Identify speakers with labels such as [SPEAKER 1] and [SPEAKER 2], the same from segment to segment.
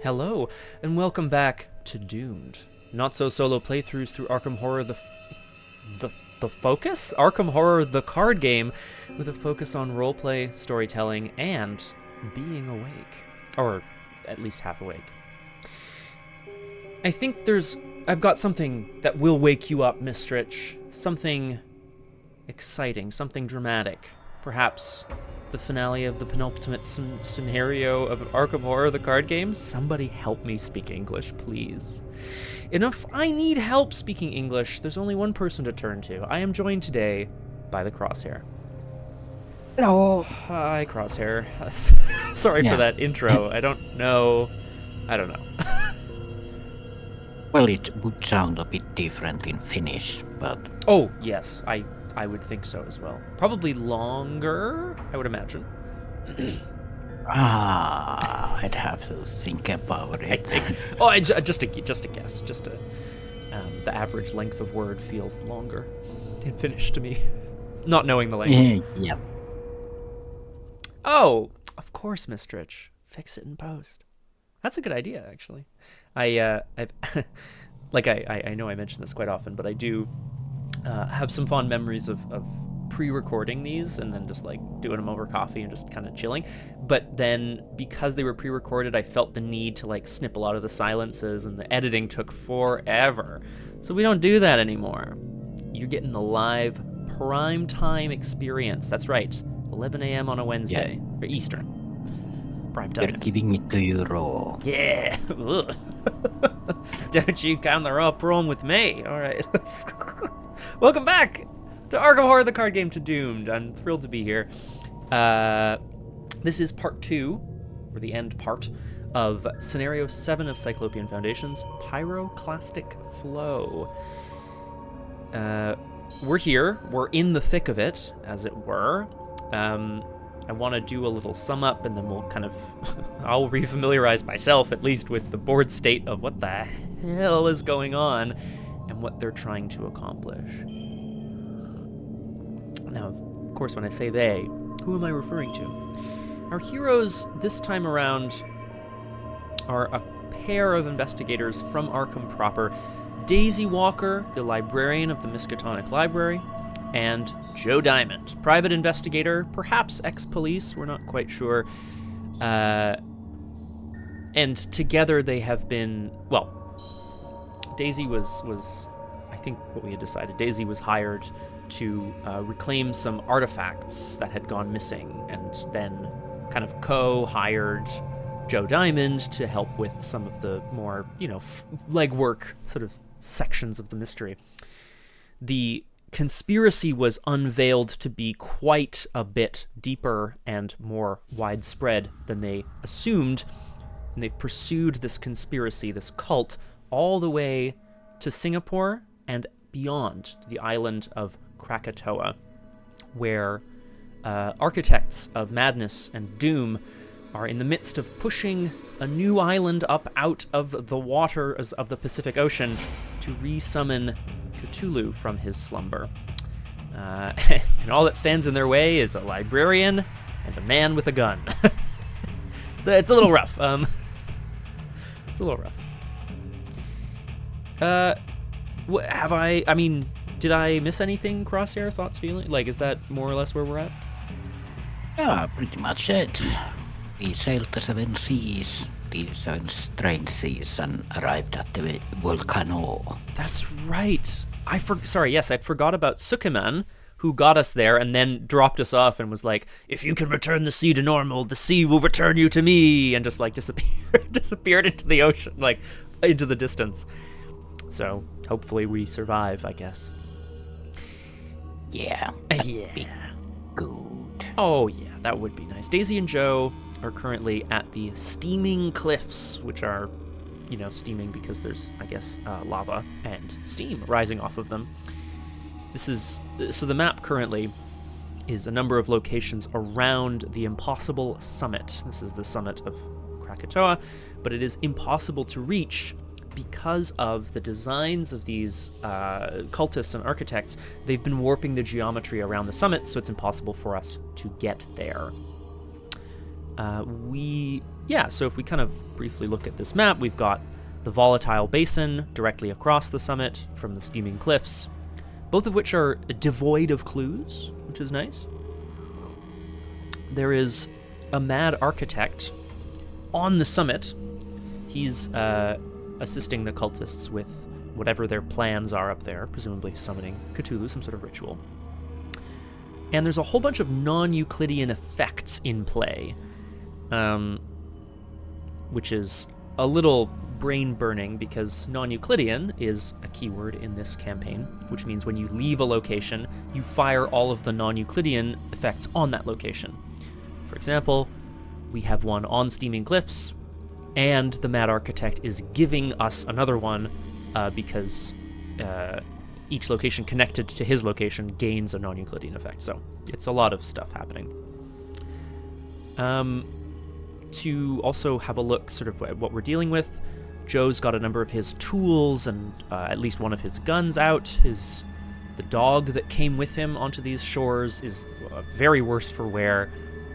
[SPEAKER 1] Hello, and welcome back to Doomed. Not so solo playthroughs through Arkham Horror the focus? Arkham Horror the card game with a focus on roleplay, storytelling, and being awake. Or at least half awake. I think I've got something that will wake you up, Miss Stritch. Something exciting, something dramatic. Perhaps the finale of the penultimate scenario of Arkham Horror, the card game. Somebody help me speak English, please. And if I need help speaking English, there's only one person to turn to. I am joined today by the Crosshair.
[SPEAKER 2] Hello.
[SPEAKER 1] Hi, Crosshair. Sorry for that intro. I don't know.
[SPEAKER 2] Well, it would sound a bit different in Finnish, but...
[SPEAKER 1] Oh, yes. I would think so as well. Probably longer, I would imagine.
[SPEAKER 2] I'd have to think about it.
[SPEAKER 1] Just a guess. The average length of word feels longer in Finnish to me, not knowing the language.
[SPEAKER 2] Yeah.
[SPEAKER 1] Oh, of course, Miss Stritch. Fix it in post. That's a good idea, actually. I know I mention this quite often, but I do have some fond memories of pre-recording these and then just like doing them over coffee and just kind of chilling. But then because they were pre-recorded, I felt the need to like snip a lot of the silences, and the editing took forever. So we don't do that anymore. You're getting the live prime time experience. That's right, 11 a.m. on a Wednesday, or Eastern. Prime time.
[SPEAKER 2] We're giving it to you raw.
[SPEAKER 1] Yeah. Don't you come the raw prawn with me. All right. Welcome back to Arkham Horror, the card game, to Doomed. I'm thrilled to be here. This is part 2, or the end part, of Scenario 7 of Cyclopean Foundation's Pyroclastic Flow. We're here. We're in the thick of it, as it were. I want to do a little sum up, and then we'll kind of... I'll refamiliarize myself, at least, with the board state of what the hell is going on and what they're trying to accomplish. Now, of course, when I say they, who am I referring to? Our heroes this time around are a pair of investigators from Arkham proper, Daisy Walker, the librarian of the Miskatonic Library, and Joe Diamond, private investigator, perhaps ex-police, we're not quite sure. And together they have been, well, Daisy was I think what we had decided. Daisy was hired to reclaim some artifacts that had gone missing, and then kind of co-hired Joe Diamond to help with some of the more, legwork sort of sections of the mystery. The conspiracy was unveiled to be quite a bit deeper and more widespread than they assumed, and they've pursued this conspiracy, this cult, all the way to Singapore and beyond, to the island of Krakatoa, where architects of madness and doom are in the midst of pushing a new island up out of the waters of the Pacific Ocean to resummon Cthulhu from his slumber. And all that stands in their way is a librarian and a man with a gun. It's a little rough. It's a little rough. Did I miss anything, Crosshair? Thoughts, feeling? Like, is that more or less where we're at?
[SPEAKER 2] Yeah, pretty much it. We sailed the 7 seas, the 7 strange seas, and arrived at the volcano.
[SPEAKER 1] That's right. I'd forgot about Sukeman, who got us there and then dropped us off and was like, if you can return the sea to normal, the sea will return you to me, and just like disappeared into the ocean, like into the distance. So hopefully we survive, I guess.
[SPEAKER 2] Yeah.
[SPEAKER 1] Yeah.
[SPEAKER 2] Good.
[SPEAKER 1] Oh yeah, that would be nice. Daisy and Joe are currently at the steaming cliffs, which are, steaming because there's, I guess, lava and steam rising off of them. So the map currently is a number of locations around the impossible summit. This is the summit of Krakatoa, but it is impossible to reach because of the designs of these cultists and architects. They've been warping the geometry around the summit, so it's impossible for us to get there. We Yeah, so if we kind of briefly look at this map, we've got the volatile basin directly across the summit from the steaming cliffs, both of which are devoid of clues, which is nice. There is a mad architect on the summit. He's assisting the cultists with whatever their plans are up there, presumably summoning Cthulhu, some sort of ritual. And there's a whole bunch of non-Euclidean effects in play, which is a little brain-burning because non-Euclidean is a keyword in this campaign, which means when you leave a location, you fire all of the non-Euclidean effects on that location. For example, we have one on Steaming Cliffs, and the Mad Architect is giving us another one because each location connected to his location gains a non-Euclidean effect. So it's a lot of stuff happening. To also have a look sort of at what we're dealing with, Joe's got a number of his tools and at least one of his guns out. The dog that came with him onto these shores is very worse for wear,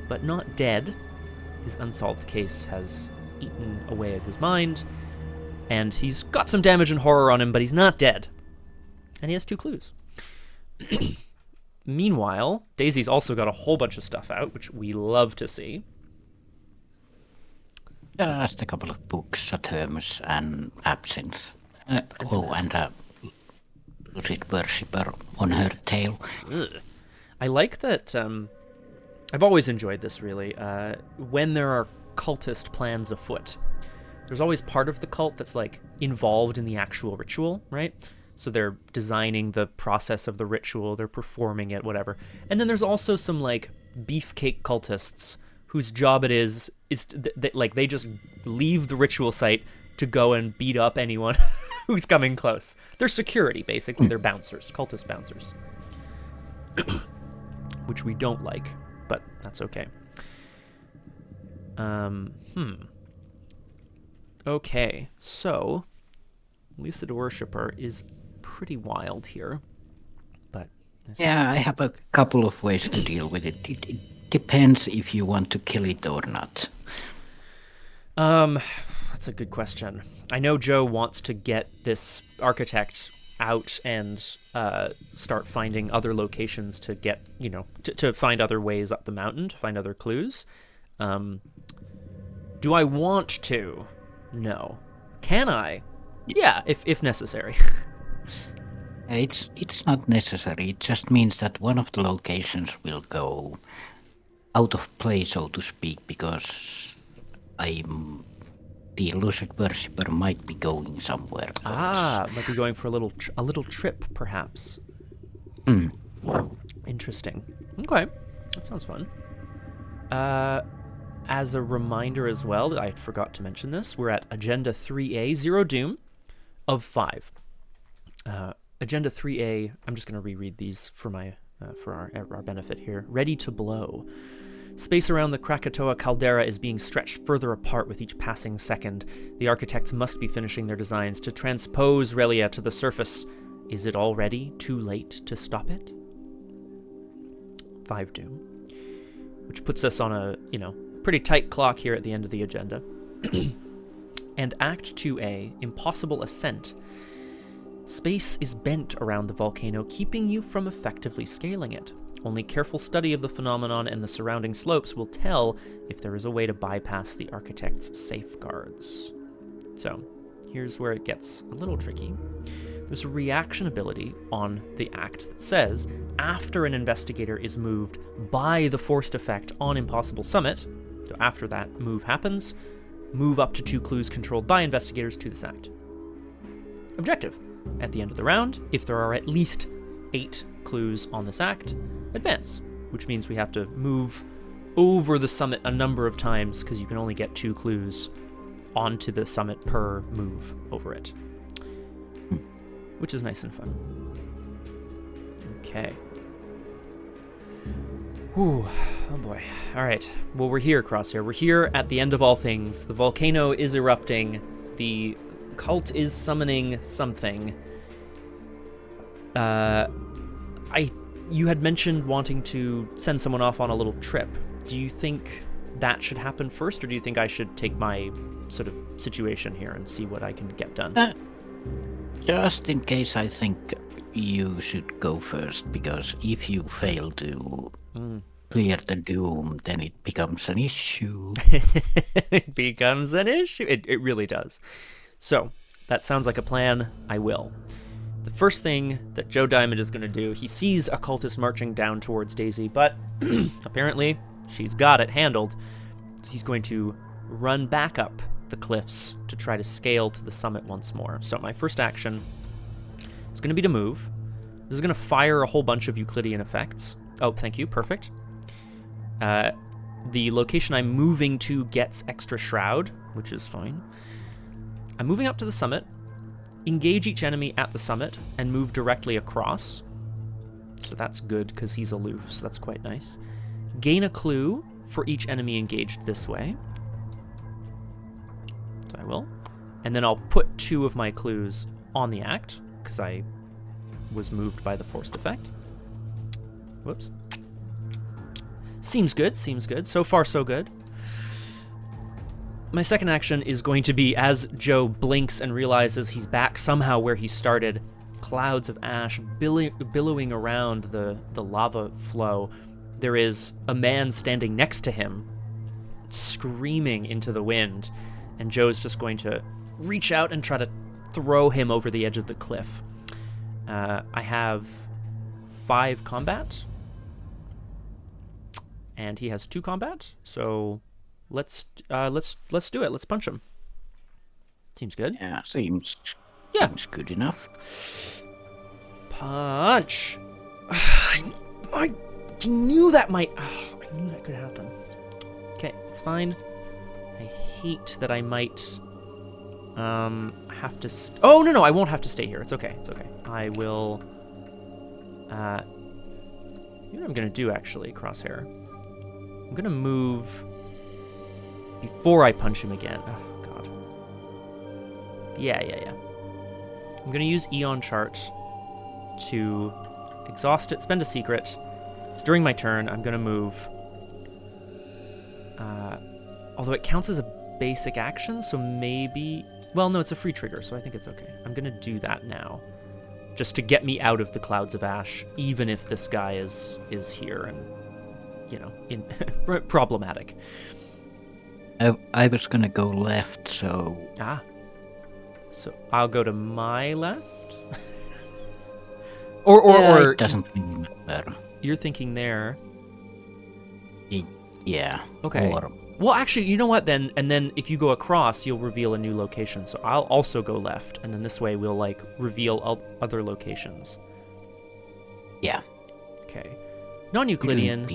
[SPEAKER 1] but not dead. His unsolved case has eaten away at his mind, and he's got some damage and horror on him, but he's not dead. And he has 2 clues. Meanwhile, Daisy's also got a whole bunch of stuff out, which we love to see.
[SPEAKER 2] Just a couple of books, a thermos, and absinthe. And a lucid worshipper on her tail.
[SPEAKER 1] Ugh. I like that. I've always enjoyed this, really. When there are cultist plans afoot, there's always part of the cult that's like involved in the actual ritual, right? So they're designing the process of the ritual, they're performing it, whatever. And then there's also some like beefcake cultists whose job it is they just leave the ritual site to go and beat up anyone who's coming close. They're security, basically. They're bouncers, cultist bouncers. Which we don't like, but that's okay. Okay, so Lucid Worshipper is pretty wild here, but
[SPEAKER 2] yeah, I have a couple of ways to deal with it. It depends if you want to kill it or not.
[SPEAKER 1] That's a good question. I know Joe wants to get this architect out and start finding other locations to get, to find other ways up the mountain, to find other clues. Do I want to? No. Can I? Yeah, if necessary.
[SPEAKER 2] It's not necessary. It just means that one of the locations will go out of play, so to speak, because the Lucid Worshipper might be going somewhere else.
[SPEAKER 1] Might be going for a little trip, perhaps. Interesting. Okay, that sounds fun. As a reminder as well, I forgot to mention this, we're at Agenda 3A, 0 Doom of 5. Agenda 3A, I'm just going to reread these for our benefit here. Ready to blow. Space around the Krakatoa caldera is being stretched further apart with each passing second. The architects must be finishing their designs to transpose Relia to the surface. Is it already too late to stop it? 5 Doom. Which puts us on a, pretty tight clock here at the end of the agenda. And Act 2A, Impossible Ascent. Space is bent around the volcano, keeping you from effectively scaling it. Only careful study of the phenomenon and the surrounding slopes will tell if there is a way to bypass the architect's safeguards. So, here's where it gets a little tricky. There's a reaction ability on the act that says, after an investigator is moved by the forced effect on Impossible Summit, so after that move happens, move up to 2 clues controlled by investigators to this act. Objective. At the end of the round, if there are at least 8 clues on this act, advance, which means we have to move over the summit a number of times because you can only get 2 clues onto the summit per move over it, which is nice and fun. Okay. Whew. Oh boy. All right. Well, we're here, Crosshair. We're here at the end of all things. The volcano is erupting. The cult is summoning something. You had mentioned wanting to send someone off on a little trip. Do you think that should happen first, or do you think I should take my sort of situation here and see what I can get done?
[SPEAKER 2] Just in case, I think you should go first, because if you fail to clear the doom, then it becomes an issue.
[SPEAKER 1] It becomes an issue. It really does. So, that sounds like a plan. I will. The first thing that Joe Diamond is going to do, he sees a cultist marching down towards Daisy, but apparently she's got it handled. So he's going to run back up the cliffs to try to scale to the summit once more. So my first action is going to be to move. This is going to fire a whole bunch of Euclidean effects. Oh, thank you. Perfect. The location I'm moving to gets extra shroud, which is fine. I'm moving up to the summit. Engage each enemy at the summit and move directly across. So that's good because he's aloof, so that's quite nice. Gain a clue for each enemy engaged this way. So I will. And then I'll put 2 of my clues on the act because I was moved by the forced effect. Whoops. Seems good, seems good. So far, so good. My second action is going to be as Joe blinks and realizes he's back somehow where he started, clouds of ash billowing around the lava flow. There is a man standing next to him, screaming into the wind, and Joe's just going to reach out and try to throw him over the edge of the cliff. I have 5 combat, and he has 2 combat, so let's do it. Let's punch him. Seems good.
[SPEAKER 2] Yeah, seems good enough.
[SPEAKER 1] Punch. I knew that might. I knew that could happen. Okay, it's fine. I hate that I might have to. Oh no, I won't have to stay here. It's okay. It's okay. I will. You know what I'm gonna do actually, Crosshair. I'm gonna move before I punch him again. Oh, God. Yeah. I'm going to use Eon Chart to exhaust it, spend a secret. It's during my turn. I'm going to move. Although it counts as a basic action, so maybe... Well, no, it's a free trigger, so I think it's okay. I'm going to do that now, just to get me out of the clouds of ash, even if this guy is here and, you know, problematic.
[SPEAKER 2] I was gonna go left, so...
[SPEAKER 1] So I'll go to my left? or
[SPEAKER 2] it doesn't really matter.
[SPEAKER 1] You're thinking there.
[SPEAKER 2] Yeah.
[SPEAKER 1] Okay. Well, actually, you know what, then? And then if you go across, you'll reveal a new location. So I'll also go left, and then this way we'll, like, reveal other locations.
[SPEAKER 2] Yeah.
[SPEAKER 1] Okay. Non-Euclidean.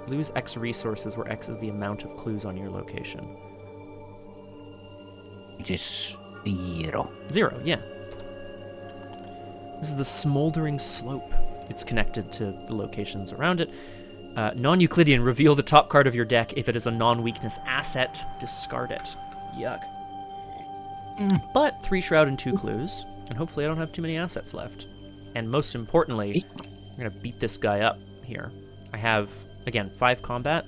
[SPEAKER 1] Lose X resources, where X is the amount of clues on your location.
[SPEAKER 2] It is 0.
[SPEAKER 1] 0, yeah. This is the Smoldering Slope. It's connected to the locations around it. Non-Euclidean, reveal the top card of your deck. If it is a non-weakness asset, discard it. Yuck. But 3 Shroud and 2 clues, and hopefully I don't have too many assets left. And most importantly, I'm going to beat this guy up here. I have... Again, 5 combat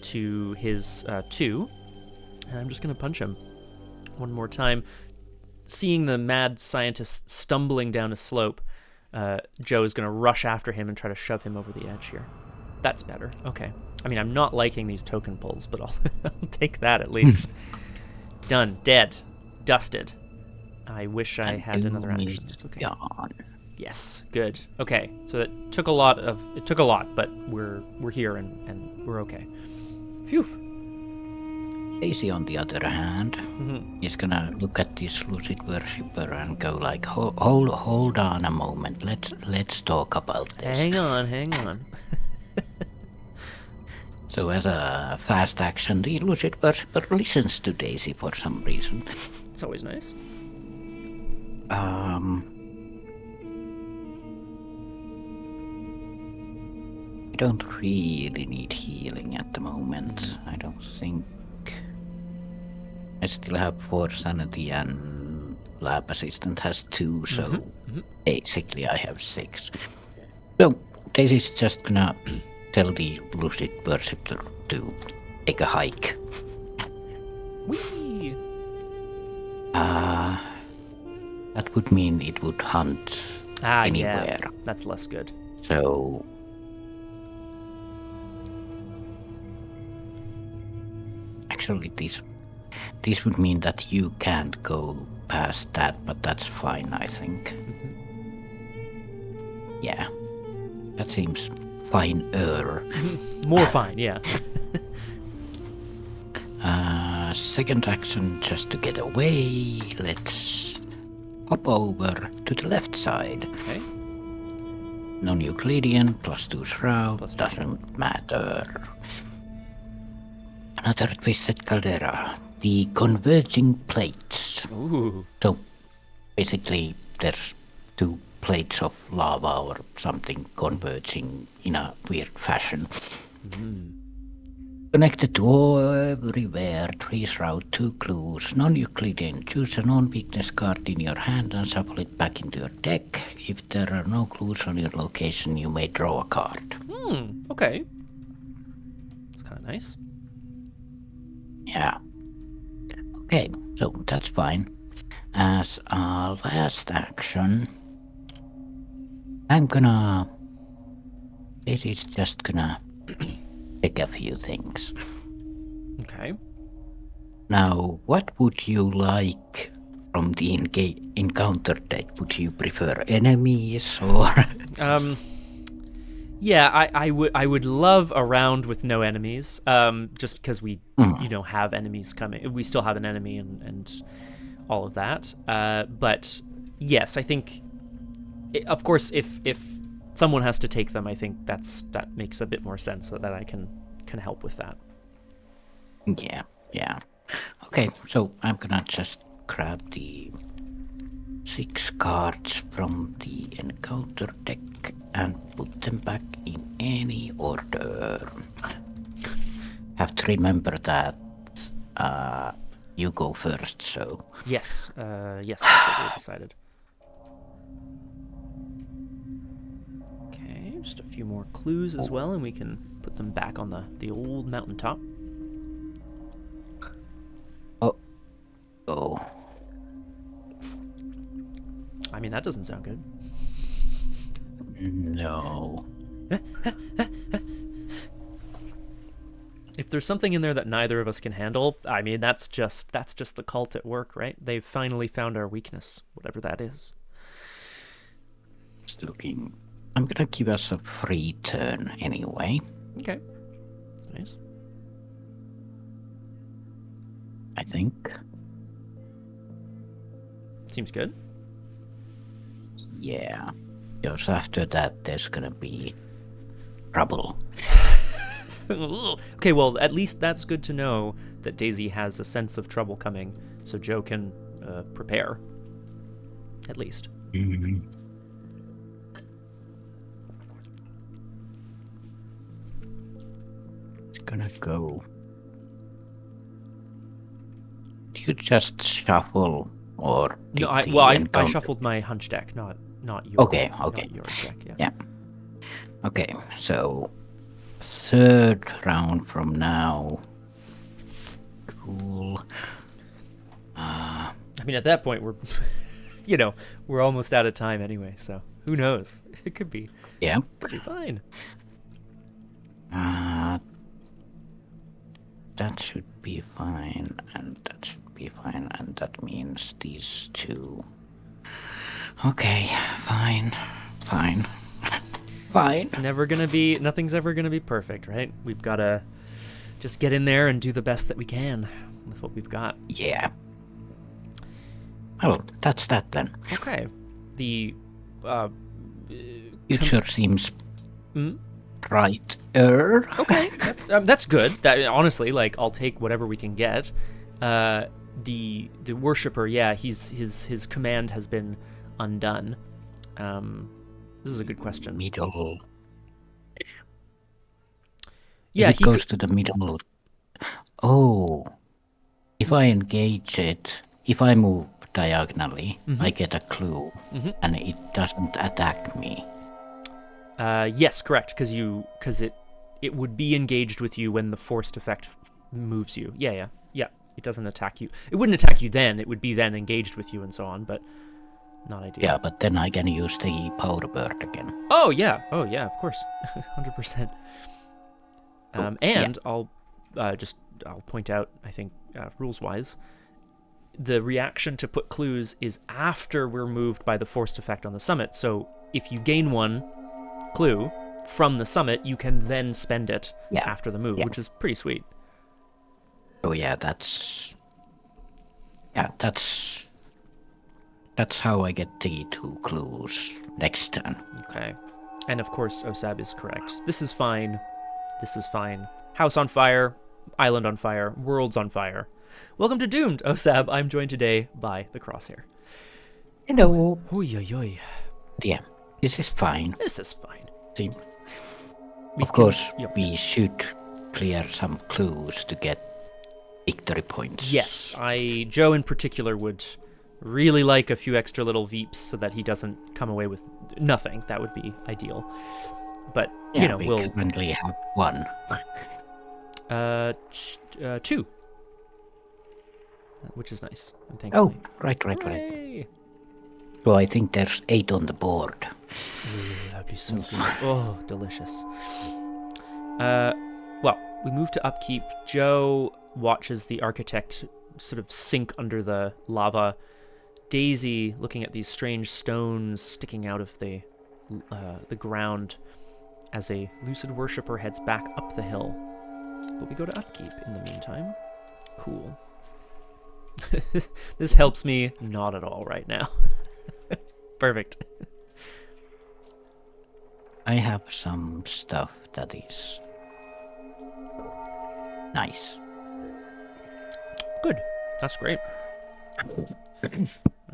[SPEAKER 1] to his 2, and I'm just going to punch him one more time. Seeing the mad scientist stumbling down a slope, Joe is going to rush after him and try to shove him over the edge here. That's better. Okay. I mean, I'm not liking these token pulls, but I'll take that at least. Done. Dead. Dusted. I wish I had another action. It's okay. Yes, good. Okay, so it took a lot, but we're here and we're okay. Phew.
[SPEAKER 2] Daisy, on the other hand, is gonna look at this lucid worshipper and go like, hold on a moment. Let's talk about this.
[SPEAKER 1] Hang on.
[SPEAKER 2] So as a fast action, the lucid worshipper listens to Daisy for some reason.
[SPEAKER 1] It's always nice.
[SPEAKER 2] I don't really need healing at the moment. I don't think. I still have 4 sanity and lab assistant has 2, so basically I have 6. So Daisy's just gonna tell the lucid perceptor to take a hike.
[SPEAKER 1] Whee!
[SPEAKER 2] That would mean it would hunt anywhere.
[SPEAKER 1] Yeah, that's less good.
[SPEAKER 2] So actually, this would mean that you can't go past that, but that's fine, I think. Yeah, that seems finer.
[SPEAKER 1] More fine, yeah.
[SPEAKER 2] Second action, just to get away, let's hop over to the left side.
[SPEAKER 1] Okay.
[SPEAKER 2] Non-Euclidean, +2 shroud,
[SPEAKER 1] +2
[SPEAKER 2] doesn't matter. Another twisted caldera, the converging plates.
[SPEAKER 1] Ooh.
[SPEAKER 2] So basically, there's two plates of lava or something converging in a weird fashion. Connected to everywhere, 3 shroud, 2 clues, non-Euclidean. Choose a non-weakness card in your hand and shuffle it back into your deck. If there are no clues on your location, you may draw a card.
[SPEAKER 1] Okay. It's kind of nice.
[SPEAKER 2] Yeah. Okay, so that's fine. As a last action, this is just gonna pick a few things.
[SPEAKER 1] Okay.
[SPEAKER 2] Now, what would you like from the encounter deck? Would you prefer enemies or?
[SPEAKER 1] Yeah, I would love a round with no enemies. Just because we have enemies coming. We still have an enemy and all of that. But yes, I think, of course, if someone has to take them, I think that makes a bit more sense, so that I can help with that.
[SPEAKER 2] Yeah. Okay, so I'm gonna just grab the 6 cards from the encounter deck and put them back in any order. Have to remember that you go first, so...
[SPEAKER 1] Yes, that's what we decided. Okay, just a few more clues as well, and we can put them back on the old mountaintop.
[SPEAKER 2] Oh.
[SPEAKER 1] I mean, that doesn't sound good.
[SPEAKER 2] No.
[SPEAKER 1] If there's something in there that neither of us can handle, I mean, that's just the cult at work, right? They've finally found our weakness, whatever that is.
[SPEAKER 2] Just looking. I'm gonna give us a free turn anyway.
[SPEAKER 1] Okay. That's nice.
[SPEAKER 2] I think.
[SPEAKER 1] Seems good.
[SPEAKER 2] Yeah. Because after that, there's gonna be trouble.
[SPEAKER 1] Okay, well, at least that's good to know that Daisy has a sense of trouble coming, so Joe can prepare. At least.
[SPEAKER 2] Mm-hmm. It's gonna go. You just shuffle, or
[SPEAKER 1] No, I shuffled my hunch deck, not your.
[SPEAKER 2] Okay.
[SPEAKER 1] Not your deck.
[SPEAKER 2] Yeah. Okay, so 3rd round from now. Cool.
[SPEAKER 1] I mean, at that point, we're, we're almost out of time anyway. So who knows? It could be.
[SPEAKER 2] Yeah.
[SPEAKER 1] Could be fine.
[SPEAKER 2] That should be fine, and that should be fine, and that means these two. Okay, fine.
[SPEAKER 1] It's never gonna be. Nothing's ever gonna be perfect, right? We've gotta just get in there and do the best that we can with what we've got.
[SPEAKER 2] Yeah. Oh, that's that then.
[SPEAKER 1] Okay. The
[SPEAKER 2] future seems right-er.
[SPEAKER 1] Okay, that's good. That honestly, like, I'll take whatever we can get. The worshipper, yeah, his command has been undone. This is a good question.
[SPEAKER 2] Middle.
[SPEAKER 1] Yeah,
[SPEAKER 2] it goes to the middle. Oh, if I engage it, if I move diagonally, I get a clue, and it doesn't attack me.
[SPEAKER 1] Yes, correct, because it it would be engaged with you when the forced effect moves you. Yeah. It doesn't attack you. It wouldn't attack you then. It would be then engaged with you and so on, but not ideal.
[SPEAKER 2] Yeah, but then I can use the power bird again.
[SPEAKER 1] Oh yeah, of course, 100%. And I'll point out, I think rules-wise, the reaction to put clues is after we're moved by the forced effect on the summit. So if you gain one clue from the summit, you can then spend it after the move, which is pretty sweet.
[SPEAKER 2] Oh yeah, that's how I get the 2 clues next turn.
[SPEAKER 1] Okay. And of course, Osab is correct. This is fine. House on fire, island on fire, world's on fire. Welcome to Doomed, Osab. I'm joined today by the Crosshair.
[SPEAKER 2] Hello.
[SPEAKER 1] Oy.
[SPEAKER 2] Yeah, this is fine.
[SPEAKER 1] See?
[SPEAKER 2] Of course, we should clear some clues to get victory points.
[SPEAKER 1] Yes, Joe in particular would really like a few extra little veeps so that he doesn't come away with nothing. That would be ideal. But,
[SPEAKER 2] we'll currently have 1.
[SPEAKER 1] 2. Which is nice. And thankfully.
[SPEAKER 2] Oh, right.
[SPEAKER 1] Hooray!
[SPEAKER 2] So I think there's 8 on the board.
[SPEAKER 1] Ooh, that'd be so good. Oh, delicious. Well, we move to upkeep. Joe watches the architect sort of sink under the lava. Daisy, looking at these strange stones sticking out of the ground as a lucid worshipper heads back up the hill. But we go to upkeep in the meantime. Cool. This helps me not at all right now. Perfect.
[SPEAKER 2] I have some stuff that is nice.
[SPEAKER 1] Good. That's great. I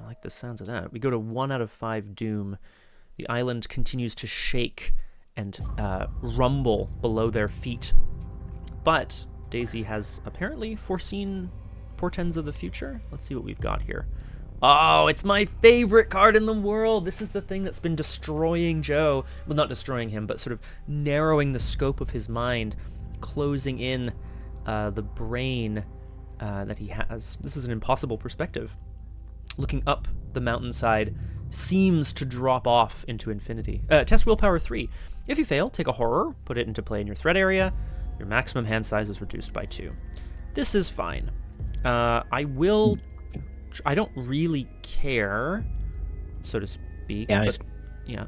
[SPEAKER 1] like the sounds of that. We go to 1 out of 5 doom. The island continues to shake and rumble below their feet. But Daisy has apparently foreseen portends of the future. Let's see what we've got here. Oh, it's my favorite card in the world. This is the thing that's been destroying Joe. Well, not destroying him, but sort of narrowing the scope of his mind, closing in the brain that he has. This is an impossible perspective. Looking up the mountainside seems to drop off into infinity. Test willpower 3. If you fail, take a horror, put it into play in your threat area. Your maximum hand size is reduced by 2. This is fine. I don't really care, so to speak.
[SPEAKER 2] Yeah,
[SPEAKER 1] yeah.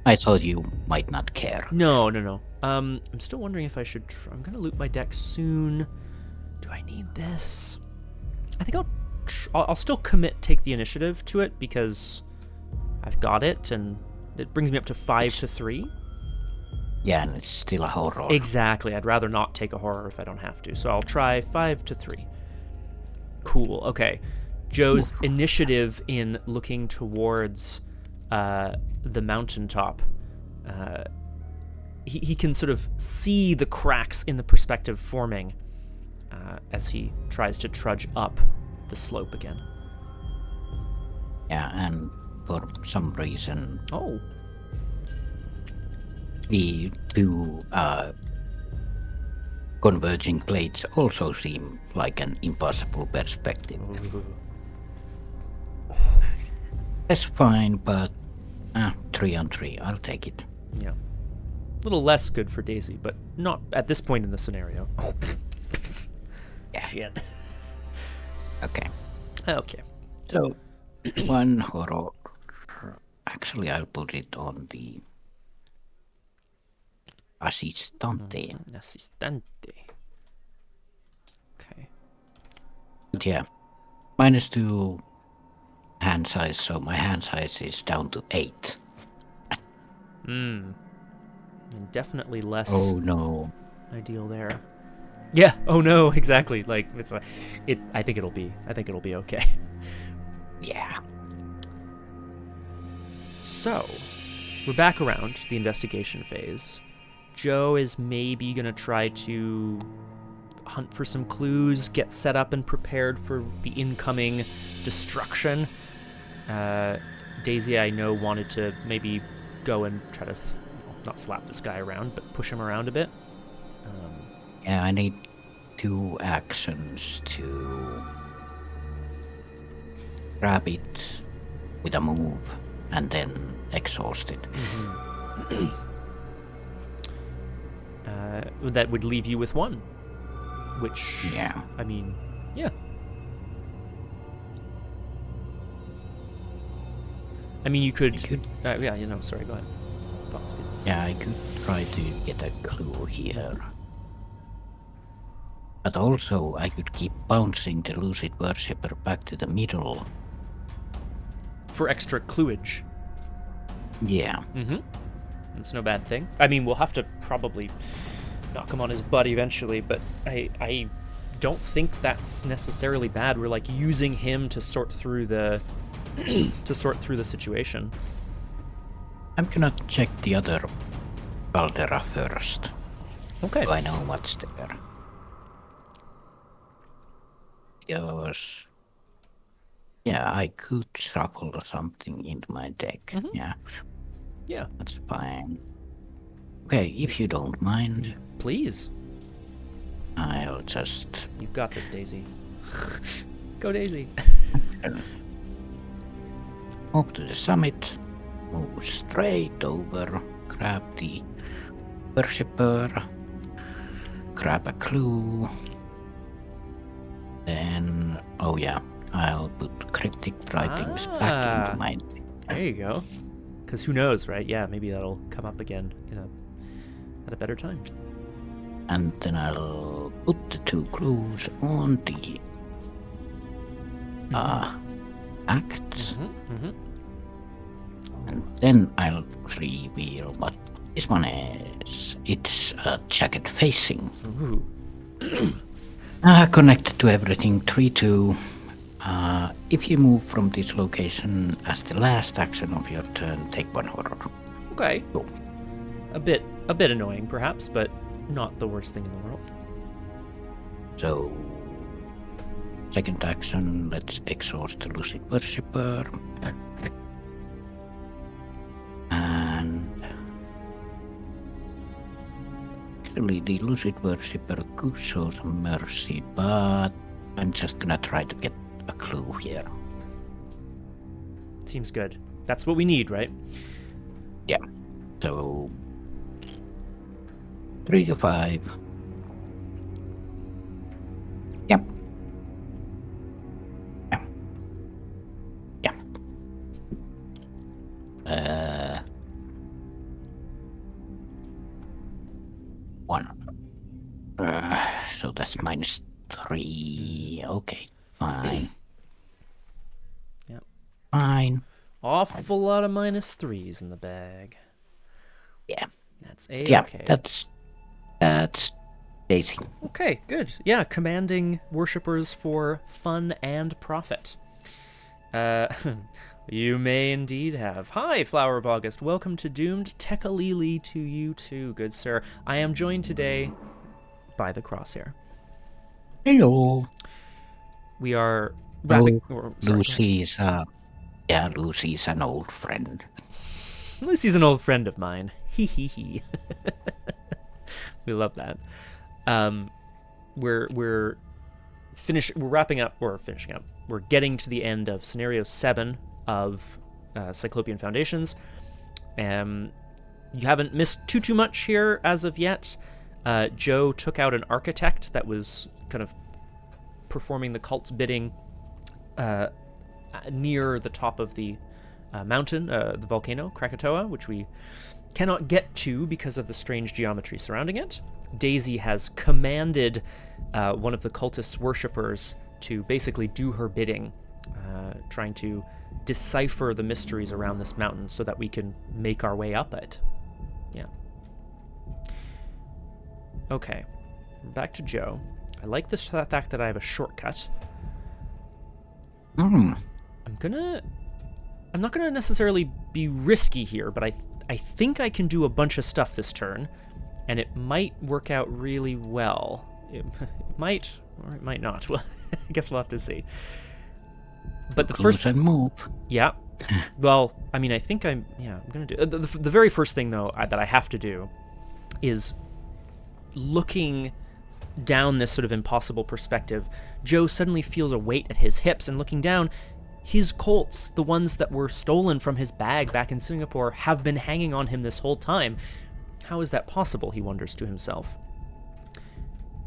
[SPEAKER 2] I thought you might not care.
[SPEAKER 1] No. I'm still wondering if I should. I'm gonna loot my deck soon. Do I need this? I think I'll still take the initiative to it because I've got it, and it brings me up to 5 to 3.
[SPEAKER 2] Yeah, and it's still a horror.
[SPEAKER 1] Exactly. I'd rather not take a horror if I don't have to. So I'll try 5 to 3. Cool. Okay. Joe's initiative in looking towards the mountaintop. He can sort of see the cracks in the perspective forming as he tries to trudge up the slope again.
[SPEAKER 2] Yeah, and for some reason...
[SPEAKER 1] Oh.
[SPEAKER 2] The 2 converging plates also seem like an impossible perspective.
[SPEAKER 1] Ooh.
[SPEAKER 2] That's fine, but 3 on 3, I'll take it.
[SPEAKER 1] Yeah. A little less good for Daisy, but not at this point in the scenario.
[SPEAKER 2] Yeah.
[SPEAKER 1] Shit.
[SPEAKER 2] Okay. So, 1 horror. Actually, I'll put it on the Assistante.
[SPEAKER 1] Assistante. Okay.
[SPEAKER 2] But yeah, -2 hand size, so my hand size is down to 8.
[SPEAKER 1] And definitely less.
[SPEAKER 2] Oh no.
[SPEAKER 1] Ideal there. Yeah. Oh no. Exactly. Like it's I think it'll be okay.
[SPEAKER 2] Yeah.
[SPEAKER 1] So, we're back around the investigation phase. Joe is maybe gonna try to hunt for some clues, get set up and prepared for the incoming destruction. Daisy, I know, wanted to maybe go and try to not slap this guy around, but push him around a bit.
[SPEAKER 2] Yeah, I need 2 actions to grab it with a move and then exhaust it.
[SPEAKER 1] That would leave you with 1. Which,
[SPEAKER 2] Yeah.
[SPEAKER 1] I mean, yeah. I mean, you could... yeah, sorry, go ahead. Thoughts, feelings.
[SPEAKER 2] Yeah, I could try to get a clue here. But also, I could keep bouncing the Lucid Worshipper back to the middle.
[SPEAKER 1] For extra cluage.
[SPEAKER 2] Yeah.
[SPEAKER 1] It's no bad thing. I mean, we'll have to probably knock him on his butt eventually, but I don't think that's necessarily bad. We're like using him to sort through the situation.
[SPEAKER 2] I'm gonna check the other caldera first.
[SPEAKER 1] Okay.
[SPEAKER 2] So I know what's there. Yes. Yeah, I could shuffle something into my deck. Yeah.
[SPEAKER 1] Yeah.
[SPEAKER 2] That's fine. Okay, if you don't mind,
[SPEAKER 1] Please.
[SPEAKER 2] I'll just...
[SPEAKER 1] You got this, Daisy. Go, Daisy.
[SPEAKER 2] Move to the summit, move straight over, grab the Worshipper, grab a clue, then, oh yeah, I'll put cryptic writings back into my deck.
[SPEAKER 1] There you go. Because who knows, right? Yeah, maybe that'll come up again at a better time.
[SPEAKER 2] And then I'll put the 2 clues on the acts. And then I'll reveal what this one is. It's a jacket facing.
[SPEAKER 1] Ooh.
[SPEAKER 2] Connected to everything, 3-2. If you move from this location as the last action of your turn, take 1 horror.
[SPEAKER 1] Okay.
[SPEAKER 2] Cool.
[SPEAKER 1] A bit annoying, perhaps, but not the worst thing in the world.
[SPEAKER 2] So, second action, let's exhaust the Lucid Worshipper. And actually, the Lucid Worshipper could show some mercy, but I'm just gonna try to get a clue here.
[SPEAKER 1] Seems good. That's what we need, right?
[SPEAKER 2] Yeah. So 3 to 5. Yep. Yeah. Yeah. 1. So that's -3. Okay, fine.
[SPEAKER 1] Yep.
[SPEAKER 2] Fine.
[SPEAKER 1] Awful lot of -3s in the bag.
[SPEAKER 2] Yeah.
[SPEAKER 1] That's A.
[SPEAKER 2] Yeah,
[SPEAKER 1] Okay.
[SPEAKER 2] that's Daisy.
[SPEAKER 1] Okay, good. Yeah, commanding worshippers for fun and profit. You may indeed have. Hi, Flower of August. Welcome to Doomed. Tekalili to you too, good sir. I am joined today by the Crosshair.
[SPEAKER 2] Hello.
[SPEAKER 1] We are wrapping...
[SPEAKER 2] Lucy's Lucy's an old friend.
[SPEAKER 1] Lucy's an old friend of mine. Hee hee hee. We love that. We're wrapping up, or finishing up. We're getting to the end of scenario 7 of Cyclopean Foundations. You haven't missed too much here as of yet. Joe took out an architect that was kind of performing the cult's bidding near the top of the mountain, the volcano, Krakatoa, which we cannot get to because of the strange geometry surrounding it. Daisy has commanded one of the cultist's worshippers to basically do her bidding, trying to decipher the mysteries around this mountain so that we can make our way up it. Yeah. Okay. Back to Joe. I like the fact that I have a shortcut. I'm not gonna necessarily be risky here, but I think I can do a bunch of stuff this turn, and it might work out really well. It might, or it might not. Well, I guess we'll have to see. But the first
[SPEAKER 2] move.
[SPEAKER 1] Yeah. Well, I mean, I think I'm gonna do the very first thing though that I have to do is looking down this sort of impossible perspective, Joe suddenly feels a weight at his hips, and looking down, his Colts, the ones that were stolen from his bag back in Singapore, have been hanging on him this whole time. How is that possible, he wonders to himself.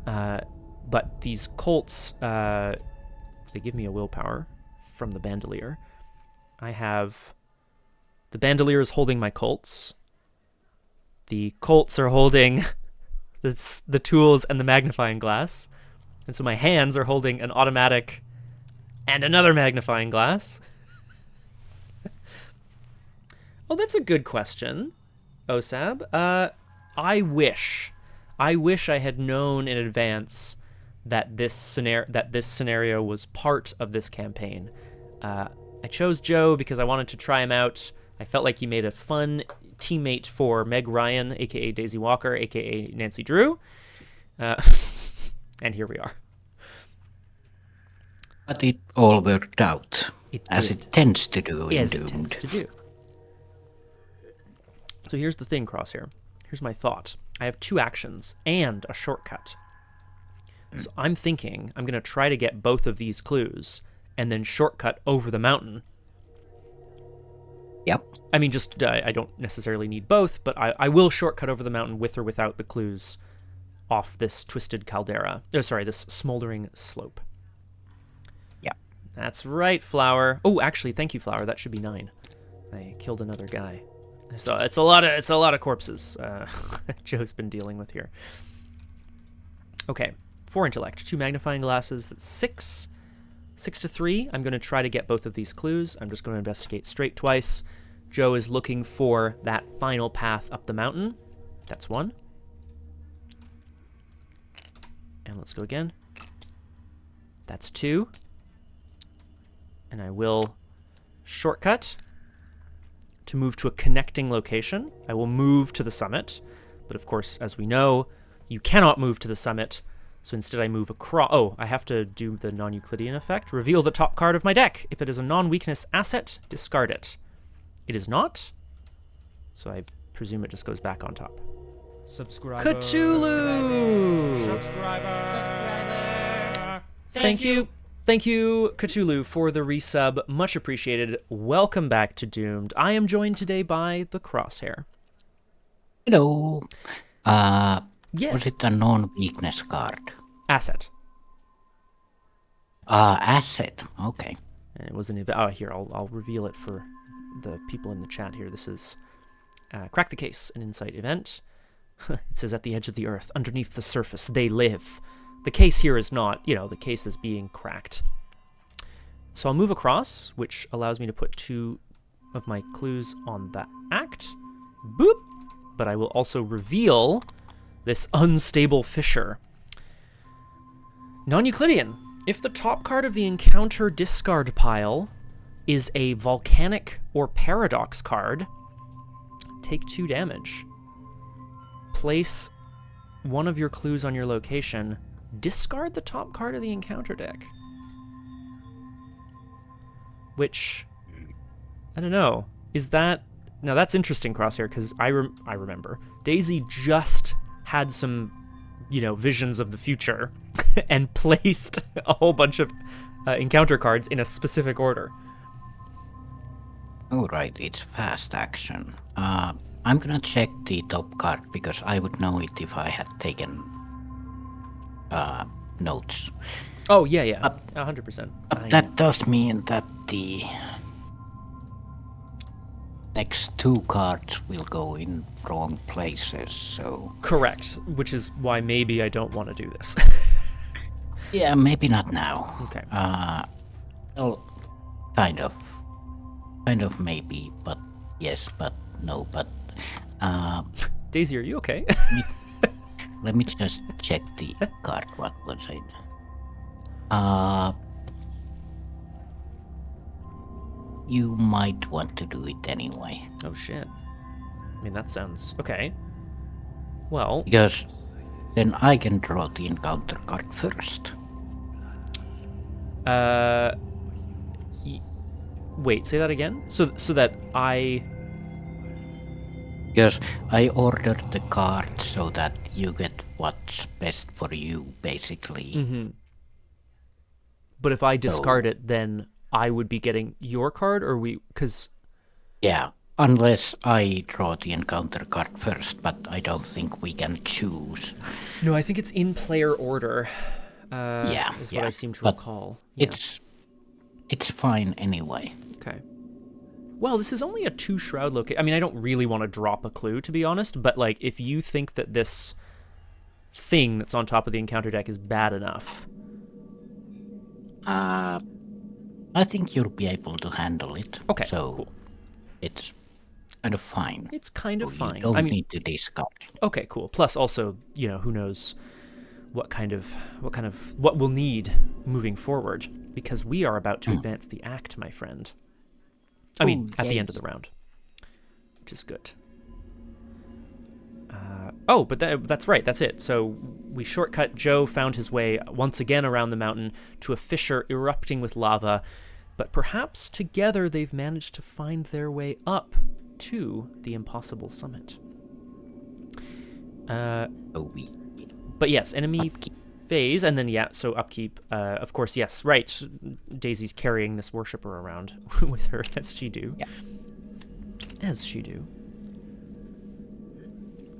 [SPEAKER 1] But these Colts, they give me a willpower from the bandolier. I have... The bandolier is holding my Colts. The Colts are holding the tools and the magnifying glass. And so my hands are holding an automatic and another magnifying glass. Oh, that's a good question, Osab. I wish I had known in advance that this scenario was part of this campaign. I chose Joe because I wanted to try him out. I felt like he made a fun teammate for Meg Ryan, aka Daisy Walker, aka Nancy Drew. And here we are.
[SPEAKER 2] But it all worked out, as
[SPEAKER 1] did.
[SPEAKER 2] it tends to do in
[SPEAKER 1] As
[SPEAKER 2] Doomed.
[SPEAKER 1] it tends to do. So here's the thing, Crosshair. Here's my thought. I have 2 actions and a shortcut. So I'm thinking I'm going to try to get both of these clues and then shortcut over the mountain.
[SPEAKER 2] Yep.
[SPEAKER 1] I mean, just I don't necessarily need both, but I will shortcut over the mountain with or without the clues off this twisted caldera. Oh, sorry, this smoldering slope.
[SPEAKER 2] Yeah.
[SPEAKER 1] That's right, Flower. Oh, actually, thank you, Flower. That should be 9. I killed another guy. So it's a lot of corpses Joe's been dealing with here. Okay, 4 intellect, 2 magnifying glasses. That's 6. 6 to 3. I'm going to try to get both of these clues. I'm just going to investigate straight twice. Joe is looking for that final path up the mountain. That's 1. And let's go again. That's 2. And I will shortcut to move to a connecting location. I will move to the summit. But of course, as we know, you cannot move to the summit. So instead I move across... Oh, I have to do the non-Euclidean effect. Reveal the top card of my deck. If it is a non-weakness asset, discard it. It is not. So I presume it just goes back on top.
[SPEAKER 3] Subscriber.
[SPEAKER 1] Cthulhu!
[SPEAKER 3] Subscriber.
[SPEAKER 1] Thank you, Cthulhu, for the resub. Much appreciated. Welcome back to Doomed. I am joined today by the Crosshair.
[SPEAKER 2] Hello.
[SPEAKER 1] Yes.
[SPEAKER 2] Was it a non-weakness card?
[SPEAKER 1] Asset.
[SPEAKER 2] Asset. Okay.
[SPEAKER 1] And it was an event. Oh, here, I'll reveal it for the people in the chat here. This is Crack the Case, an insight event. It says at the edge of the earth, underneath the surface, they live. The case here is not, the case is being cracked. So I'll move across, which allows me to put 2 of my clues on the act. Boop! But I will also reveal this unstable fissure. Non-Euclidean. If the top card of the encounter discard pile is a volcanic or paradox card, take 2 damage. Place one of your clues on your location. Discard the top card of the encounter deck. Which, I don't know. Is that... Now that's interesting, Crosshair, because I remember. Daisy just had some, visions of the future and placed a whole bunch of encounter cards in a specific order.
[SPEAKER 2] Oh, right. It's fast action. I'm gonna check the top card because I would know it if I had taken notes.
[SPEAKER 1] Oh, yeah. 100%.
[SPEAKER 2] That does mean that the next 2 cards will go in wrong places, so...
[SPEAKER 1] Correct, which is why maybe I don't want to do this.
[SPEAKER 2] Yeah, maybe not now.
[SPEAKER 1] Okay.
[SPEAKER 2] Well, kind of maybe, but yes, but no, but...
[SPEAKER 1] Daisy, are you okay?
[SPEAKER 2] Let me just check the card. What was it? You might want to do it anyway.
[SPEAKER 1] Oh, shit. I mean, that sounds... Okay. Well...
[SPEAKER 2] Because then I can draw the encounter card first.
[SPEAKER 1] Wait, say that again? So that I...
[SPEAKER 2] Because I ordered the card so that you get what's best for you, basically.
[SPEAKER 1] Mm-hmm. But if I discard it, then I would be getting your card, or we... Because...
[SPEAKER 2] Yeah, unless I draw the encounter card first, but I don't think we can choose.
[SPEAKER 1] No, I think it's in player order. Is what I seem to recall. Yeah.
[SPEAKER 2] It's fine anyway.
[SPEAKER 1] Okay. Well, this is only a 2 shroud location. I mean, I don't really want to drop a clue, to be honest, but like, if you think that this thing that's on top of the encounter deck is bad enough...
[SPEAKER 2] I think you'll be able to handle it.
[SPEAKER 1] Okay,
[SPEAKER 2] so
[SPEAKER 1] cool.
[SPEAKER 2] It's kind of fine.
[SPEAKER 1] It's kind of fine.
[SPEAKER 2] You don't need to discard.
[SPEAKER 1] Okay, cool. Plus, also, you know, who knows what we'll need moving forward, because we are about to advance the act, my friend. I mean, at the end of the round, which is good. But that's right. That's it. So we shortcut. Joe found his way once again around the mountain to a fissure erupting with lava, but perhaps together they've managed to find their way up to the impossible summit. But yes, enemy phase, and then so upkeep. Of course, yes, right. Daisy's carrying this worshipper around with her, as she do.
[SPEAKER 2] Yeah.
[SPEAKER 1] As she do.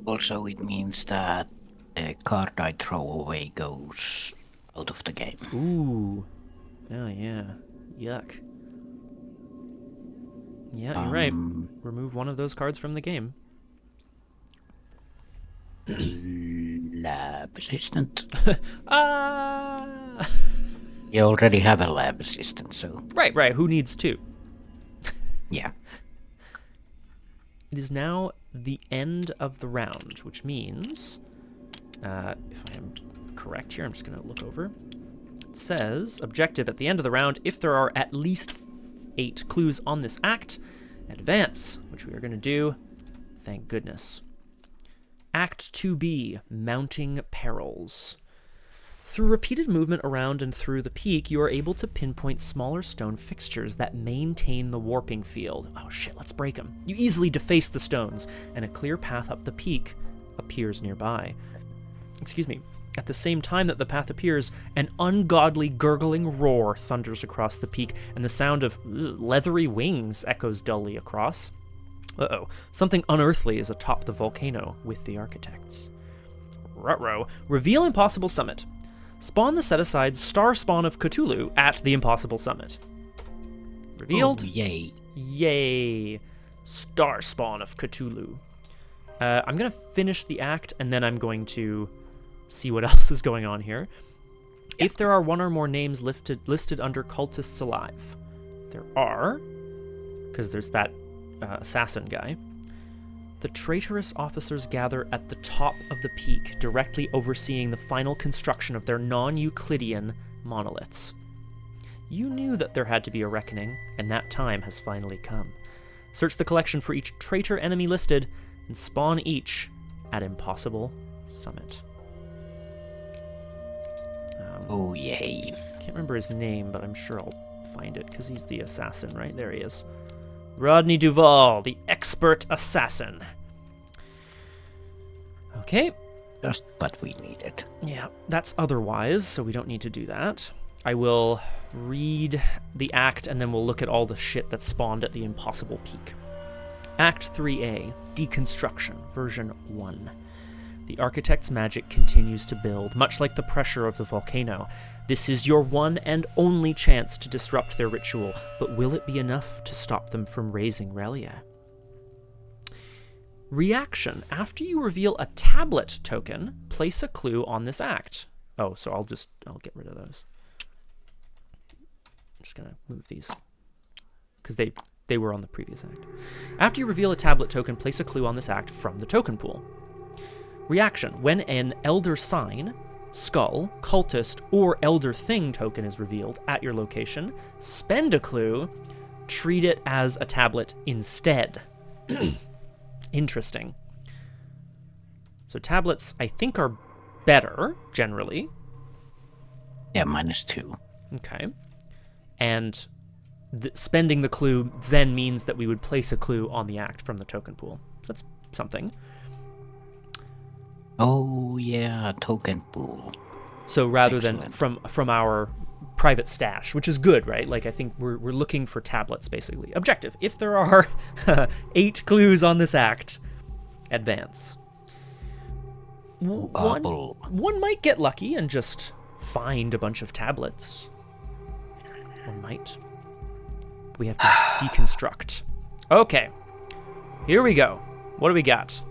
[SPEAKER 2] Also, it means that the card I throw away goes out of the game.
[SPEAKER 1] Ooh. Oh, yeah. Yuck. Yeah, you're right. Remove one of those cards from the game.
[SPEAKER 2] Lab assistant.
[SPEAKER 1] Ah!
[SPEAKER 2] You already have a lab assistant, so...
[SPEAKER 1] Right. Who needs 2?
[SPEAKER 2] Yeah.
[SPEAKER 1] It is now the end of the round, which means, if I am correct here, I'm just going to look over. It says, objective at the end of the round, if there are at least 8 clues on this act, advance, which we are going to do. Thank goodness. Act 2B, Mounting Perils. Through repeated movement around and through the peak, you are able to pinpoint smaller stone fixtures that maintain the warping field. Oh shit, let's break them. You easily deface the stones, and a clear path up the peak appears nearby. Excuse me. At the same time that the path appears, an ungodly gurgling roar thunders across the peak, and the sound of leathery wings echoes dully across. Uh-oh. Something unearthly is atop the volcano with the architects. Ruh-roh. Reveal Impossible Summit. Spawn the set-aside Star Spawn of Cthulhu at the Impossible Summit. Revealed?
[SPEAKER 2] Oh, yay.
[SPEAKER 1] Yay. Star Spawn of Cthulhu. I'm going to finish the act, and then I'm going to see what else is going on here. If there are 1 or more names listed under cultists alive. There are, because there's that assassin guy. The traitorous officers gather at the top of the peak, directly overseeing the final construction of their non-Euclidean monoliths. You knew that there had to be a reckoning, and that time has finally come. Search the collection for each traitor enemy listed, and spawn each at Impossible Summit.
[SPEAKER 2] Oh, yay.
[SPEAKER 1] Can't remember his name, but I'm sure I'll find it, because he's the assassin, right? There he is. Rodney Duval, the expert assassin. Okay.
[SPEAKER 2] Just what we needed.
[SPEAKER 1] Yeah, that's otherwise, so we don't need to do that. I will read the act, and then we'll look at all the shit that spawned at the Impossible Peak. Act 3A, Deconstruction, version 1. The architect's magic continues to build, much like the pressure of the volcano. This is your one and only chance to disrupt their ritual, but will it be enough to stop them from raising Relia? Reaction. After you reveal a tablet token, place a clue on this act. Oh, so I'll get rid of those. I'm just gonna move these, because they were on the previous act. After you reveal a tablet token, place a clue on this act from the token pool. Reaction. When an Elder Sign, Skull, Cultist, or Elder Thing token is revealed at your location, spend a clue, treat it as a tablet instead. Interesting. So tablets, I think, are better, generally.
[SPEAKER 2] Yeah, -2.
[SPEAKER 1] Okay. And spending the clue then means that we would place a clue on the act from the token pool. That's something.
[SPEAKER 2] Oh yeah, token pool.
[SPEAKER 1] So rather than
[SPEAKER 2] Excellent.
[SPEAKER 1] from our private stash, which is good, right? Like I think we're looking for tablets basically. Objective: if there are 8 clues on this act, advance.
[SPEAKER 2] Bubble.
[SPEAKER 1] One might get lucky and just find a bunch of tablets. One might. We have to deconstruct. Okay, here we go. What do we got?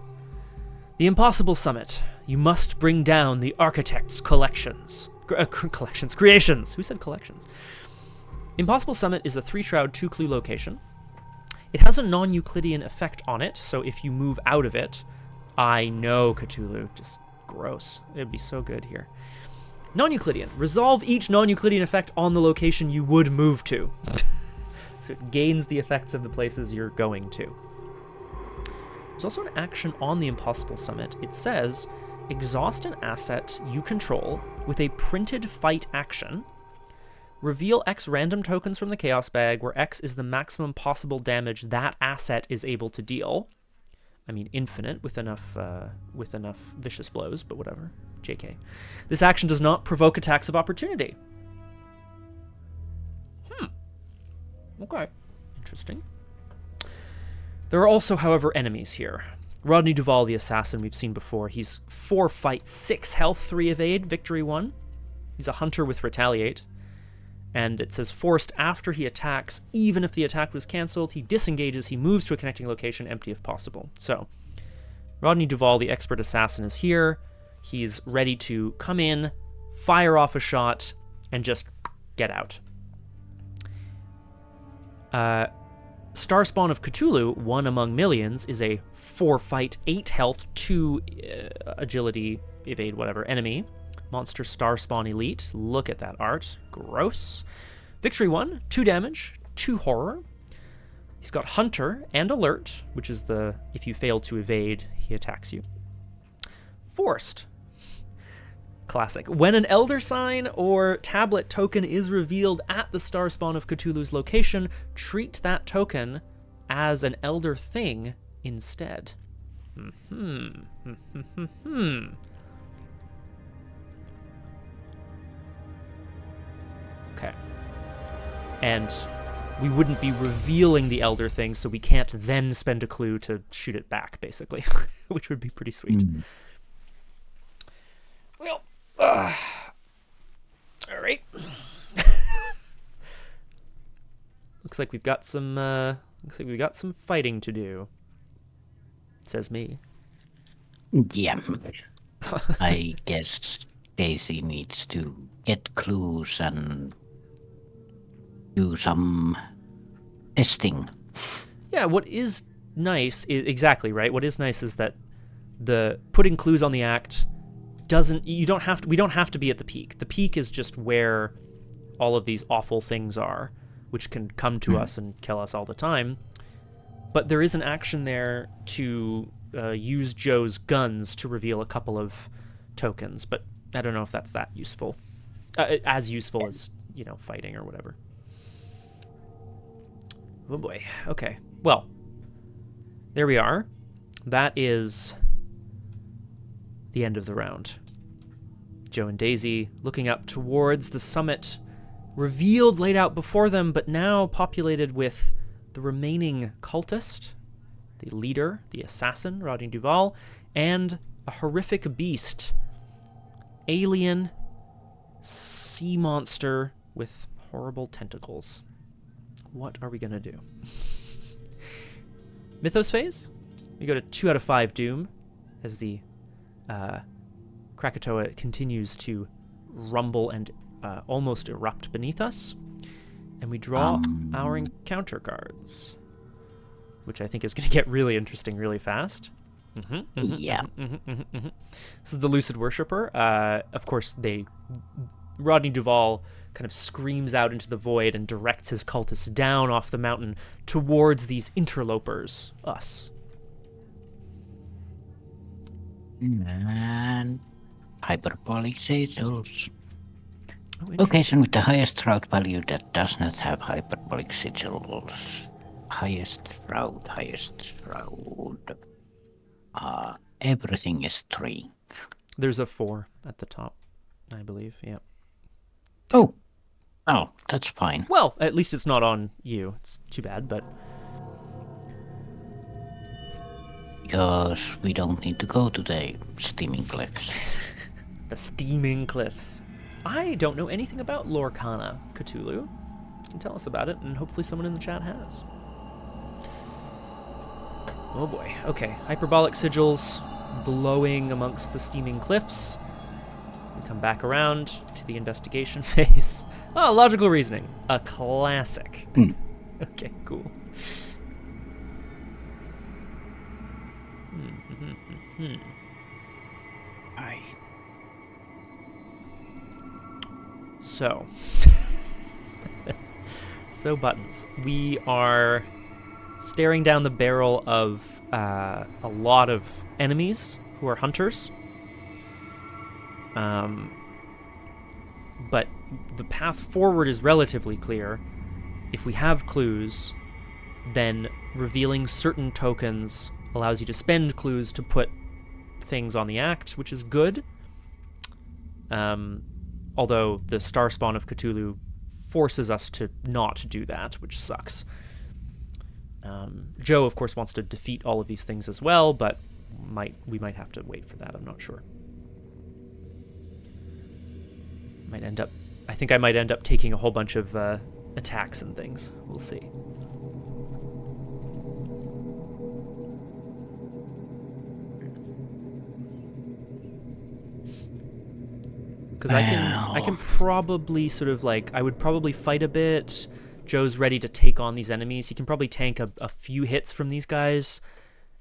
[SPEAKER 1] The Impossible Summit. You must bring down the architect's creations. Who said collections? Impossible Summit is a 3-shroud, 2-clue location. It has a non-Euclidean effect on it, so if you move out of it, I know Cthulhu, just gross. It'd be so good here. Non-Euclidean. Resolve each non-Euclidean effect on the location you would move to. So it gains the effects of the places you're going to. There's also an action on the Impossible Summit. It says, exhaust an asset you control with a printed fight action. Reveal X random tokens from the Chaos Bag, where X is the maximum possible damage that asset is able to deal. I mean, infinite with enough vicious blows, but whatever. JK. This action does not provoke attacks of opportunity. Okay. Interesting. There are also, however, enemies here. Rodney Duval, the assassin we've seen before. He's 4 fight, 6 health, 3 evade, victory 1. He's a hunter with retaliate. And it says forced after he attacks, even if the attack was cancelled, he disengages, he moves to a connecting location, empty if possible. So, Rodney Duval, the expert assassin, is here. He's ready to come in, fire off a shot, and just get out. Starspawn of Cthulhu, 1 among millions, is a 4 fight, 8 health, 2 agility, evade, whatever, enemy. Monster Starspawn Elite. Look at that art. Gross. Victory 1, 2 damage, 2 horror. He's got Hunter and Alert, which is the, if you fail to evade, he attacks you. Forced. Classic. When an Elder Sign or tablet token is revealed at the Starspawn of Cthulhu's location, treat that token as an Elder Thing instead. Okay. And we wouldn't be revealing the Elder Thing, so we can't then spend a clue to shoot it back, basically, which would be pretty sweet. Well, all right. Looks like we've got some fighting to do. Says me.
[SPEAKER 2] Yeah. I guess Daisy needs to get clues and do some testing.
[SPEAKER 1] Yeah, what is nice is exactly right. What is nice is that the putting clues on the act we don't have to be at the peak. The peak is just where all of these awful things are, which can come to us and kill us all the time. But there is an action there to use Joe's guns to reveal a couple of tokens, but I don't know if that's that useful. As useful as, fighting or whatever. Oh boy. Okay. Well, there we are. That is the end of the round. Joe and Daisy looking up towards the summit, revealed, laid out before them, but now populated with the remaining cultist, the leader, the assassin, Rodney Duval, and a horrific beast, alien sea monster with horrible tentacles. What are we gonna do? Mythos phase? We go to 2 out of 5 Doom as the Krakatoa continues to rumble and almost erupt beneath us. And we draw our encounter cards, which I think is going to get really interesting really fast.
[SPEAKER 2] Yeah.
[SPEAKER 1] This is the Lucid Worshipper. Of course, Rodney Duval kind of screams out into the void and directs his cultists down off the mountain towards these interlopers, us.
[SPEAKER 2] And hyperbolic sigils. Location with the highest route value that does not have hyperbolic sigils. Highest route. Everything is 3.
[SPEAKER 1] There's a 4 at the top, I believe. Yeah.
[SPEAKER 2] Oh, that's fine.
[SPEAKER 1] Well, at least it's not on you. It's too bad, but
[SPEAKER 2] Because we don't need to go to the steaming cliffs.
[SPEAKER 1] the steaming cliffs. I don't know anything about Lorcana, Cthulhu. You can tell us about it, and hopefully someone in the chat has. Oh boy. Okay. Hyperbolic sigils glowing amongst the steaming cliffs. We come back around to the investigation phase. Oh, logical reasoning. A classic. Okay, cool. So. So, buttons. We are staring down the barrel of a lot of enemies who are hunters. But the path forward is relatively clear. If we have clues, then revealing certain tokens allows you to spend clues to put things on the act, which is good. Although the Star Spawn of Cthulhu forces us to not do that, which sucks. Joe, of course, wants to defeat all of these things as well, but we might have to wait for that. I'm not sure. I think I might end up taking a whole bunch of attacks and things. We'll see. Because I can probably sort of I would probably fight a bit. Joe's ready to take on these enemies. He can probably tank a few hits from these guys.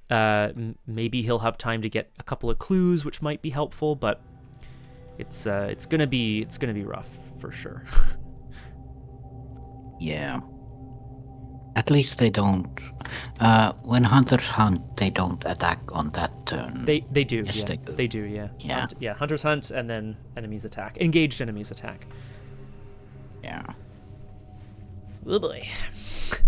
[SPEAKER 1] Maybe he'll have time to get a couple of clues, which might be helpful, but it's gonna be rough for sure.
[SPEAKER 2] Yeah. At least they don't. When hunters hunt, they don't attack on that turn.
[SPEAKER 1] They do.
[SPEAKER 2] Yes,
[SPEAKER 1] Yeah. They do. Yeah.
[SPEAKER 2] Yeah.
[SPEAKER 1] Hunters hunt and then enemies attack. Engaged enemies attack.
[SPEAKER 2] Yeah.
[SPEAKER 1] Oh boy.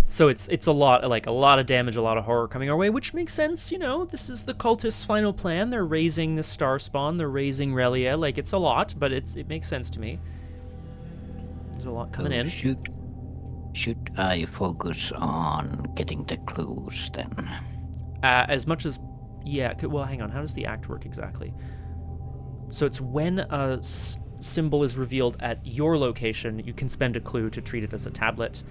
[SPEAKER 1] So it's a lot of damage, a lot of horror coming our way, which makes sense. This is the cultists' final plan. They're raising the Star Spawn. They're raising Relia. It's a lot, but it makes sense to me. There's a lot coming in.
[SPEAKER 2] Should I focus on getting the clues then?
[SPEAKER 1] As much as, yeah. Well, hang on. How does the act work exactly? So it's when a symbol is revealed at your location, you can spend a clue to treat it as a tablet.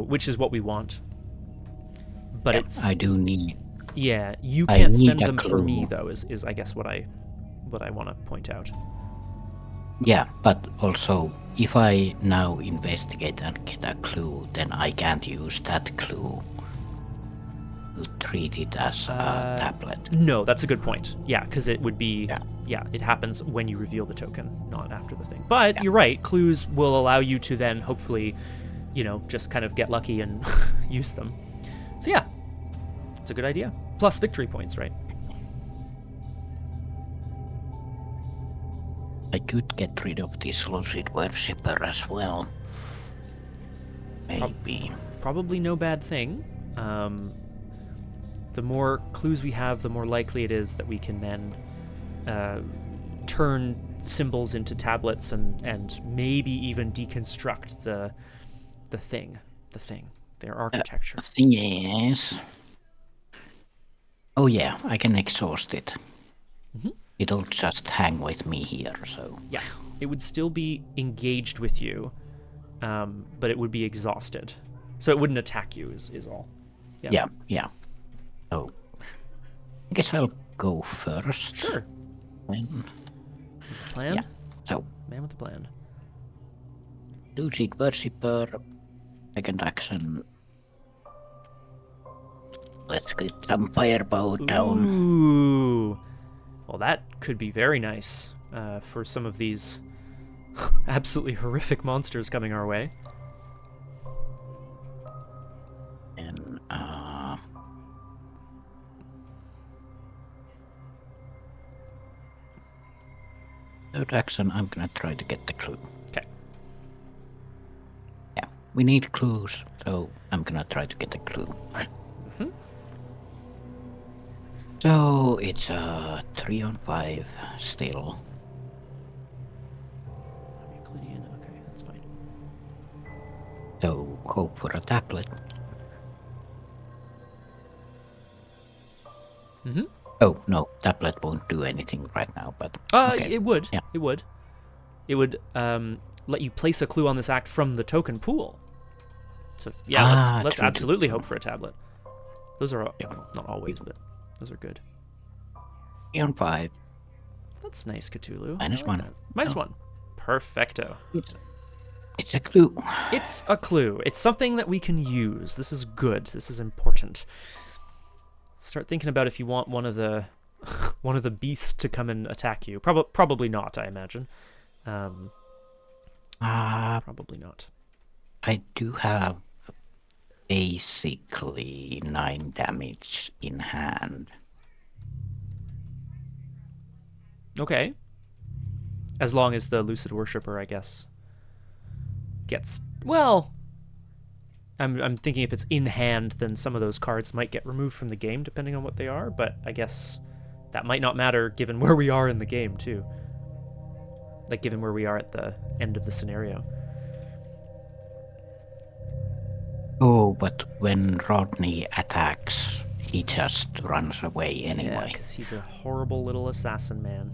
[SPEAKER 1] Which is what we want. But
[SPEAKER 2] I do need.
[SPEAKER 1] Yeah, you can't spend them
[SPEAKER 2] clue.
[SPEAKER 1] for me though. Is I guess what I want to point out.
[SPEAKER 2] Yeah, but also if I now investigate and get a clue, then I can't use that clue to treat it as a tablet.
[SPEAKER 1] No, that's a good point. Yeah, because it would be. Yeah, it happens when you reveal the token, not after the thing. But you're right. Clues will allow you to then hopefully, just kind of get lucky and use them. So yeah, it's a good idea. Plus victory points, right?
[SPEAKER 2] I could get rid of this lucid worshipper as well. Maybe.
[SPEAKER 1] Probably no bad thing. The more clues we have, the more likely it is that we can then turn symbols into tablets and maybe even deconstruct their architecture.
[SPEAKER 2] The thing is... Oh yeah, I can exhaust it.
[SPEAKER 1] Mm-hmm.
[SPEAKER 2] It'll just hang with me here, so...
[SPEAKER 1] Yeah, it would still be engaged with you, but it would be exhausted. So it wouldn't attack you, is all.
[SPEAKER 2] Yeah. So, I guess I'll go first.
[SPEAKER 1] Sure.
[SPEAKER 2] Then...
[SPEAKER 1] Plan?
[SPEAKER 2] Yeah, so...
[SPEAKER 1] Man with the plan.
[SPEAKER 2] Lucid Worshipper, second action. Let's get some fireball down.
[SPEAKER 1] Ooh. Well, that could be very nice for some of these absolutely horrific monsters coming our way.
[SPEAKER 2] And, third action, I'm gonna try to get the clue.
[SPEAKER 1] Okay.
[SPEAKER 2] Yeah, we need clues, so I'm gonna try to get the clue.
[SPEAKER 1] Mm-hmm.
[SPEAKER 2] Yeah, we need clues, so I'm gonna try to get the clue. Yeah, we need clues, so I'm gonna try to get the clue. Yeah, we need clues, so I'm gonna try to get the clue. Yeah, we need clues, so I'm gonna try to get the clue. Yeah, we need clues, so I'm gonna try to get the clue. Yeah, we need clues, so I'm gonna try to get the clue. So it's a 3-on-5 still.
[SPEAKER 1] Euclidean, okay, that's fine.
[SPEAKER 2] So go for a tablet.
[SPEAKER 1] Mm-hmm.
[SPEAKER 2] Oh no, tablet won't do anything right now, but okay.
[SPEAKER 1] It would.
[SPEAKER 2] Yeah.
[SPEAKER 1] It would. It would let you place a clue on this act from the token pool. So yeah, let's
[SPEAKER 2] true,
[SPEAKER 1] absolutely
[SPEAKER 2] true.
[SPEAKER 1] hope for a tablet. Those are not always, but those are good.
[SPEAKER 2] 3-on-5.
[SPEAKER 1] That's nice, Cthulhu.
[SPEAKER 2] Minus
[SPEAKER 1] I like
[SPEAKER 2] one.
[SPEAKER 1] that. Minus
[SPEAKER 2] Oh.
[SPEAKER 1] one. Perfecto.
[SPEAKER 2] It's a clue.
[SPEAKER 1] It's a clue. It's something that we can use. This is good. This is important. Start thinking about if you want one of the one of the beasts to come and attack you. Probably not, I imagine. Probably not.
[SPEAKER 2] I do have basically 9 damage in hand.
[SPEAKER 1] Okay. As long as the Lucid Worshipper, I guess, gets... Well, I'm thinking if it's in hand, then some of those cards might get removed from the game, depending on what they are, but I guess that might not matter given where we are in the game, too. Like, given where we are at the end of the scenario.
[SPEAKER 2] Oh, but when Rodney attacks, he just runs away anyway.
[SPEAKER 1] Yeah, because he's a horrible little assassin man.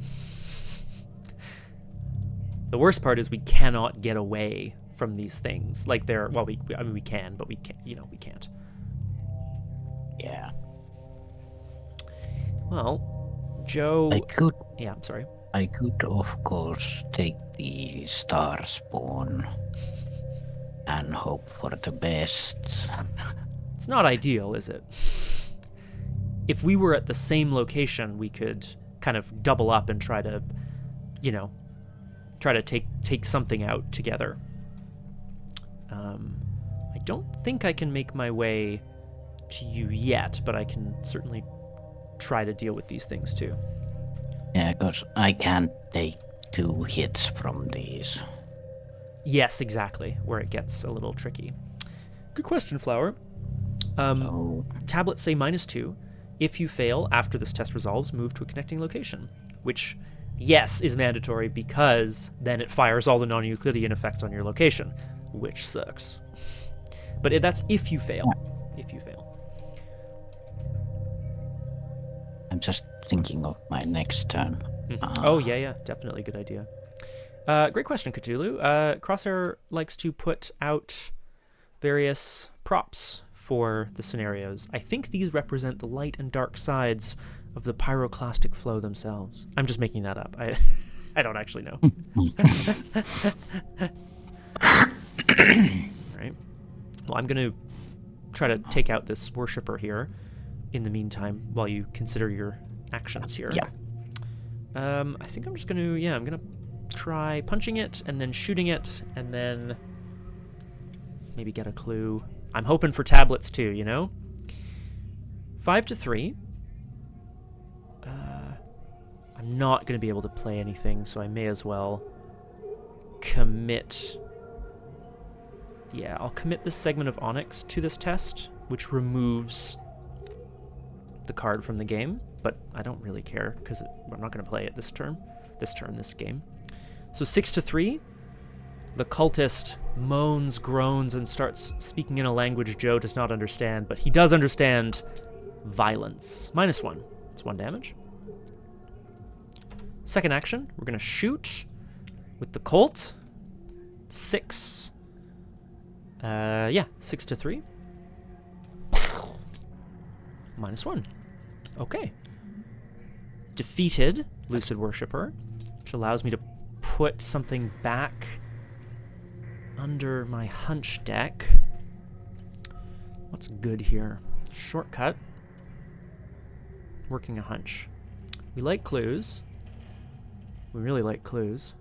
[SPEAKER 1] The worst part is we cannot get away from these things. Like they're, well, I mean we can, but we can't, we can't.
[SPEAKER 2] Yeah.
[SPEAKER 1] Well, Joe... Yeah, I'm sorry.
[SPEAKER 2] I could, of course, take the star spawn and hope for the best.
[SPEAKER 1] It's not ideal, is it? If we were at the same location, we could kind of double up and try to, take something out together. I don't think I can make my way to you yet, but I can certainly try to deal with these things too.
[SPEAKER 2] Yeah, because I can't take 2 hits from these.
[SPEAKER 1] Yes, exactly, where it gets a little tricky. Good question, Flower. Tablets say -2. If you fail after this test resolves, move to a connecting location, which, yes, is mandatory because then it fires all the non-Euclidean effects on your location, which sucks. But that's if you fail. If you fail.
[SPEAKER 2] I'm just thinking of my next turn.
[SPEAKER 1] Oh, yeah, definitely a good idea. Great question, Cthulhu. Crosshair likes to put out various props for the scenarios. I think these represent the light and dark sides of the pyroclastic flow themselves. I'm just making that up. I don't actually know. Right. Well, I'm going to try to take out this worshipper here in the meantime while you consider your actions here.
[SPEAKER 2] Yeah.
[SPEAKER 1] I think I'm just going to, I'm going to try punching it and then shooting it and then maybe get a clue. I'm hoping for tablets too, 5 to 3. I'm not going to be able to play anything, so I may as well commit. Yeah, I'll commit this segment of Onyx to this test, which removes the card from the game, but I don't really care because I'm not going to play it this game. So 6 to 3. The cultist moans, groans, and starts speaking in a language Joe does not understand, but he does understand violence. -1. It's 1 damage. Second action, we're going to shoot with the Colt. 6. 6 to 3. -1. Okay. Defeated Lucid Worshipper, which allows me to put something back under my hunch deck. What's good here? Shortcut. Working a hunch. We like clues. We really like clues.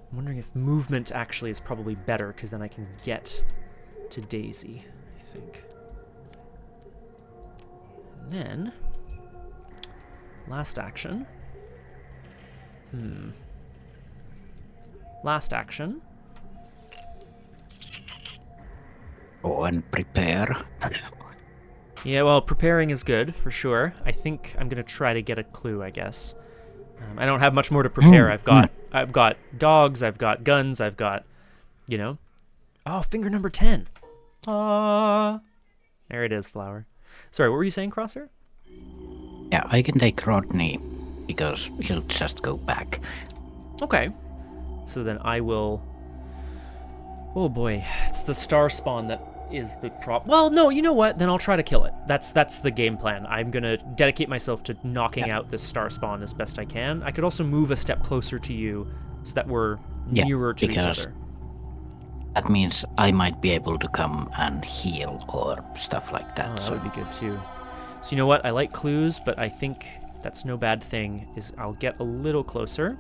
[SPEAKER 1] I'm wondering if movement actually is probably better, because then I can get to Daisy, I think. And then, last action. Last action.
[SPEAKER 2] Go and prepare.
[SPEAKER 1] Yeah, well, preparing is good, for sure. I think I'm going to try to get a clue, I guess. I don't have much more to prepare. I've got dogs, I've got guns, I've got, you know. Oh, finger number 10. Ah. There it is, Flower. Sorry, what were you saying, Crosshare?
[SPEAKER 2] Yeah, I can take Rodney because he'll just go back.
[SPEAKER 1] Okay. So then I will... Oh boy, it's the star spawn that is the problem. Well, no, you know what? Then I'll try to kill it. That's the game plan. I'm going to dedicate myself to knocking out this star spawn as best I can. I could also move a step closer to you so that we're nearer to each other.
[SPEAKER 2] That means I might be able to come and heal or stuff like that.
[SPEAKER 1] Oh, that would be good too. So you know what? I like clues, but I think that's no bad thing. Is I'll get a little closer.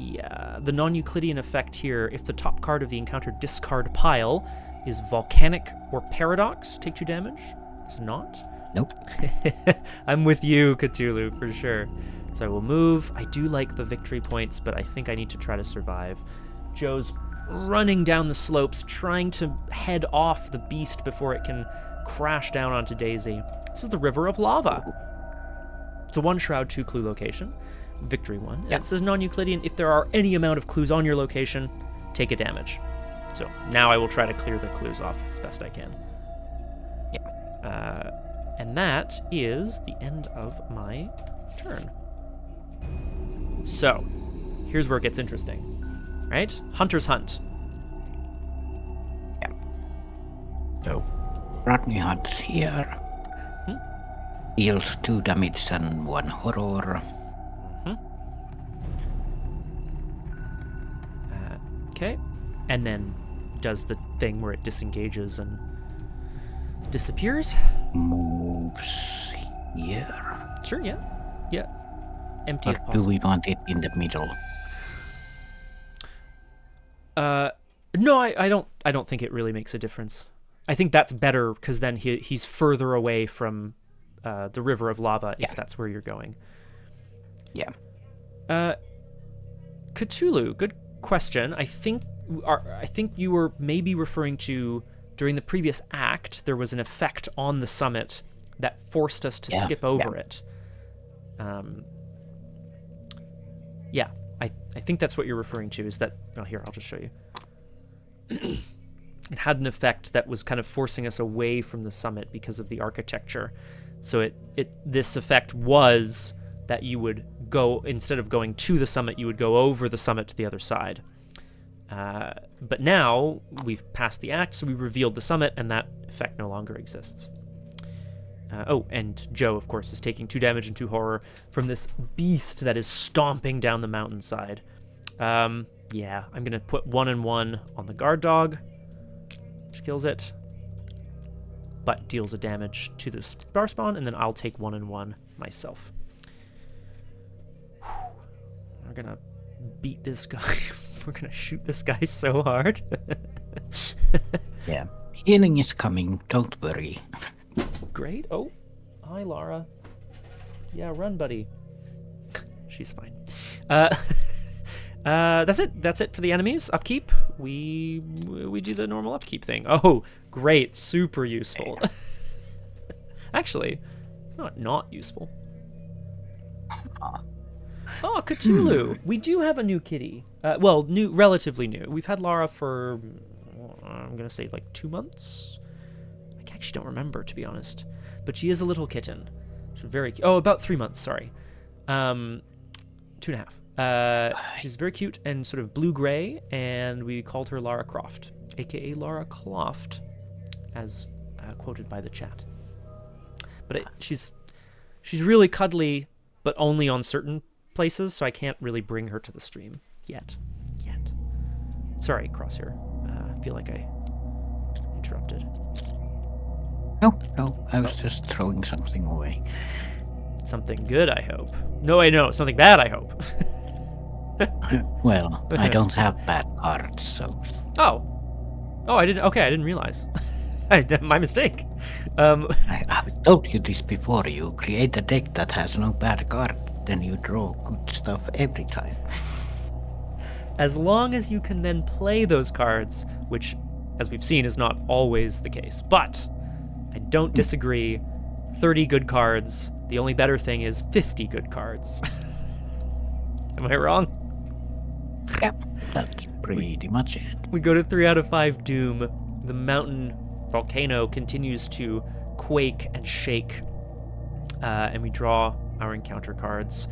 [SPEAKER 1] Yeah, the non-Euclidean effect here, if the top card of the encounter discard pile is volcanic or paradox, take 2 damage. It's not.
[SPEAKER 2] Nope.
[SPEAKER 1] I'm with you, Cthulhu, for sure. So I will move. I do like the victory points, but I think I need to try to survive. Joe's running down the slopes, trying to head off the beast before it can crash down onto Daisy. This is the River of Lava. It's a 1 shroud, 2 clue location. Victory 1. Yeah. It says non-Euclidean. If there are any amount of clues on your location, take a damage. So now I will try to clear the clues off as best I can.
[SPEAKER 2] Yeah.
[SPEAKER 1] And that is the end of my turn. So, here's where it gets interesting. Right? Hunter's Hunt.
[SPEAKER 2] Yeah. So, Rodney hunts here. Deals 2 damage and 1 horror.
[SPEAKER 1] Okay. And then does the thing where it disengages and disappears.
[SPEAKER 2] Moves here.
[SPEAKER 1] Sure, yeah. Yeah. Empty
[SPEAKER 2] Or
[SPEAKER 1] if possible.
[SPEAKER 2] do we want it in the middle?
[SPEAKER 1] No, I don't think it really makes a difference. I think that's better because then he's further away from the River of Lava if that's where you're going.
[SPEAKER 2] Yeah.
[SPEAKER 1] Cthulhu, good question. I think you were maybe referring to during the previous act there was an effect on the summit that forced us to skip over it. Yeah, I think that's what you're referring to. Is that? Oh, here I'll just show you. It had an effect that was kind of forcing us away from the summit because of the architecture. So this effect was that you would go, instead of going to the summit, you would go over the summit to the other side. But now we've passed the act, so we revealed the summit, and that effect no longer exists. And Joe, of course, is taking 2 damage and 2 horror from this beast that is stomping down the mountainside. Yeah, I'm going to put 1 and 1 on the guard dog, which kills it, but deals a damage to the star spawn, and then I'll take 1 and 1 myself. We're going to beat this guy. We're going to shoot this guy so hard.
[SPEAKER 2] Yeah. Healing is coming, don't worry.
[SPEAKER 1] Great. Oh, hi, Lara. Yeah, run, buddy. She's fine. That's it. That's it for the enemies. Upkeep. We do the normal upkeep thing. Oh, great. Super useful. Actually, it's not useful. Oh, Cthulhu. We do have a new kitty. Well, relatively new. We've had Lara for, I'm going to say like 2 months. I actually don't remember, to be honest. But she is a little kitten. She's very cute. Oh, about 3 months, sorry. 2.5. She's very cute and sort of blue-gray, and we called her Lara Croft, a.k.a. Lara Croft, as quoted by the chat. But she's really cuddly, but only on certain places, so I can't really bring her to the stream yet. Sorry, Crosshair. I feel like I interrupted.
[SPEAKER 2] No, I was just throwing something away.
[SPEAKER 1] Something good, I hope. No, I know. Something bad, I hope.
[SPEAKER 2] Well, I don't have bad cards, so...
[SPEAKER 1] Oh, I didn't realize. My mistake.
[SPEAKER 2] I've told you this before. You create a deck that has no bad card, then you draw good stuff every time.
[SPEAKER 1] As long as you can then play those cards, which as we've seen, is not always the case. But I don't disagree. 30 good cards. The only better thing is 50 good cards. Am I wrong?
[SPEAKER 2] Yeah, that's pretty much it.
[SPEAKER 1] We go to 3 out of 5 Doom. The mountain volcano continues to quake and shake. And we draw our encounter cards.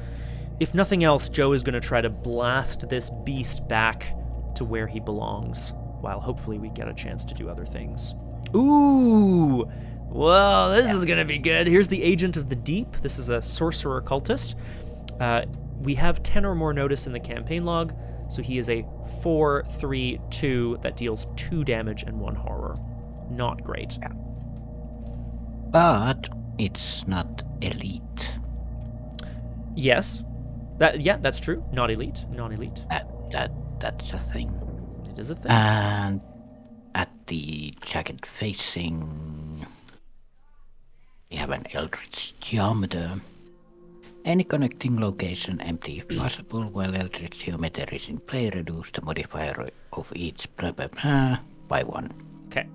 [SPEAKER 1] If nothing else, Joe is going to try to blast this beast back to where he belongs, while hopefully we get a chance to do other things. Ooh! Well, this is going to be good. Here's the Agent of the Deep. This is a sorcerer cultist. We have 10 or more notice in the campaign log, so he is a 4/3/2 that deals 2 damage and 1 horror. Not great.
[SPEAKER 2] But it's not elite.
[SPEAKER 1] Yes. That's true. Not elite. Non-elite.
[SPEAKER 2] That's a thing.
[SPEAKER 1] It is a thing.
[SPEAKER 2] And at the jagged facing, we have an Eldritch Geometer. Any connecting location empty if possible, while Eldritch Geometer is in play, reduce the modifier of each blah blah blah by 1.
[SPEAKER 1] Okay.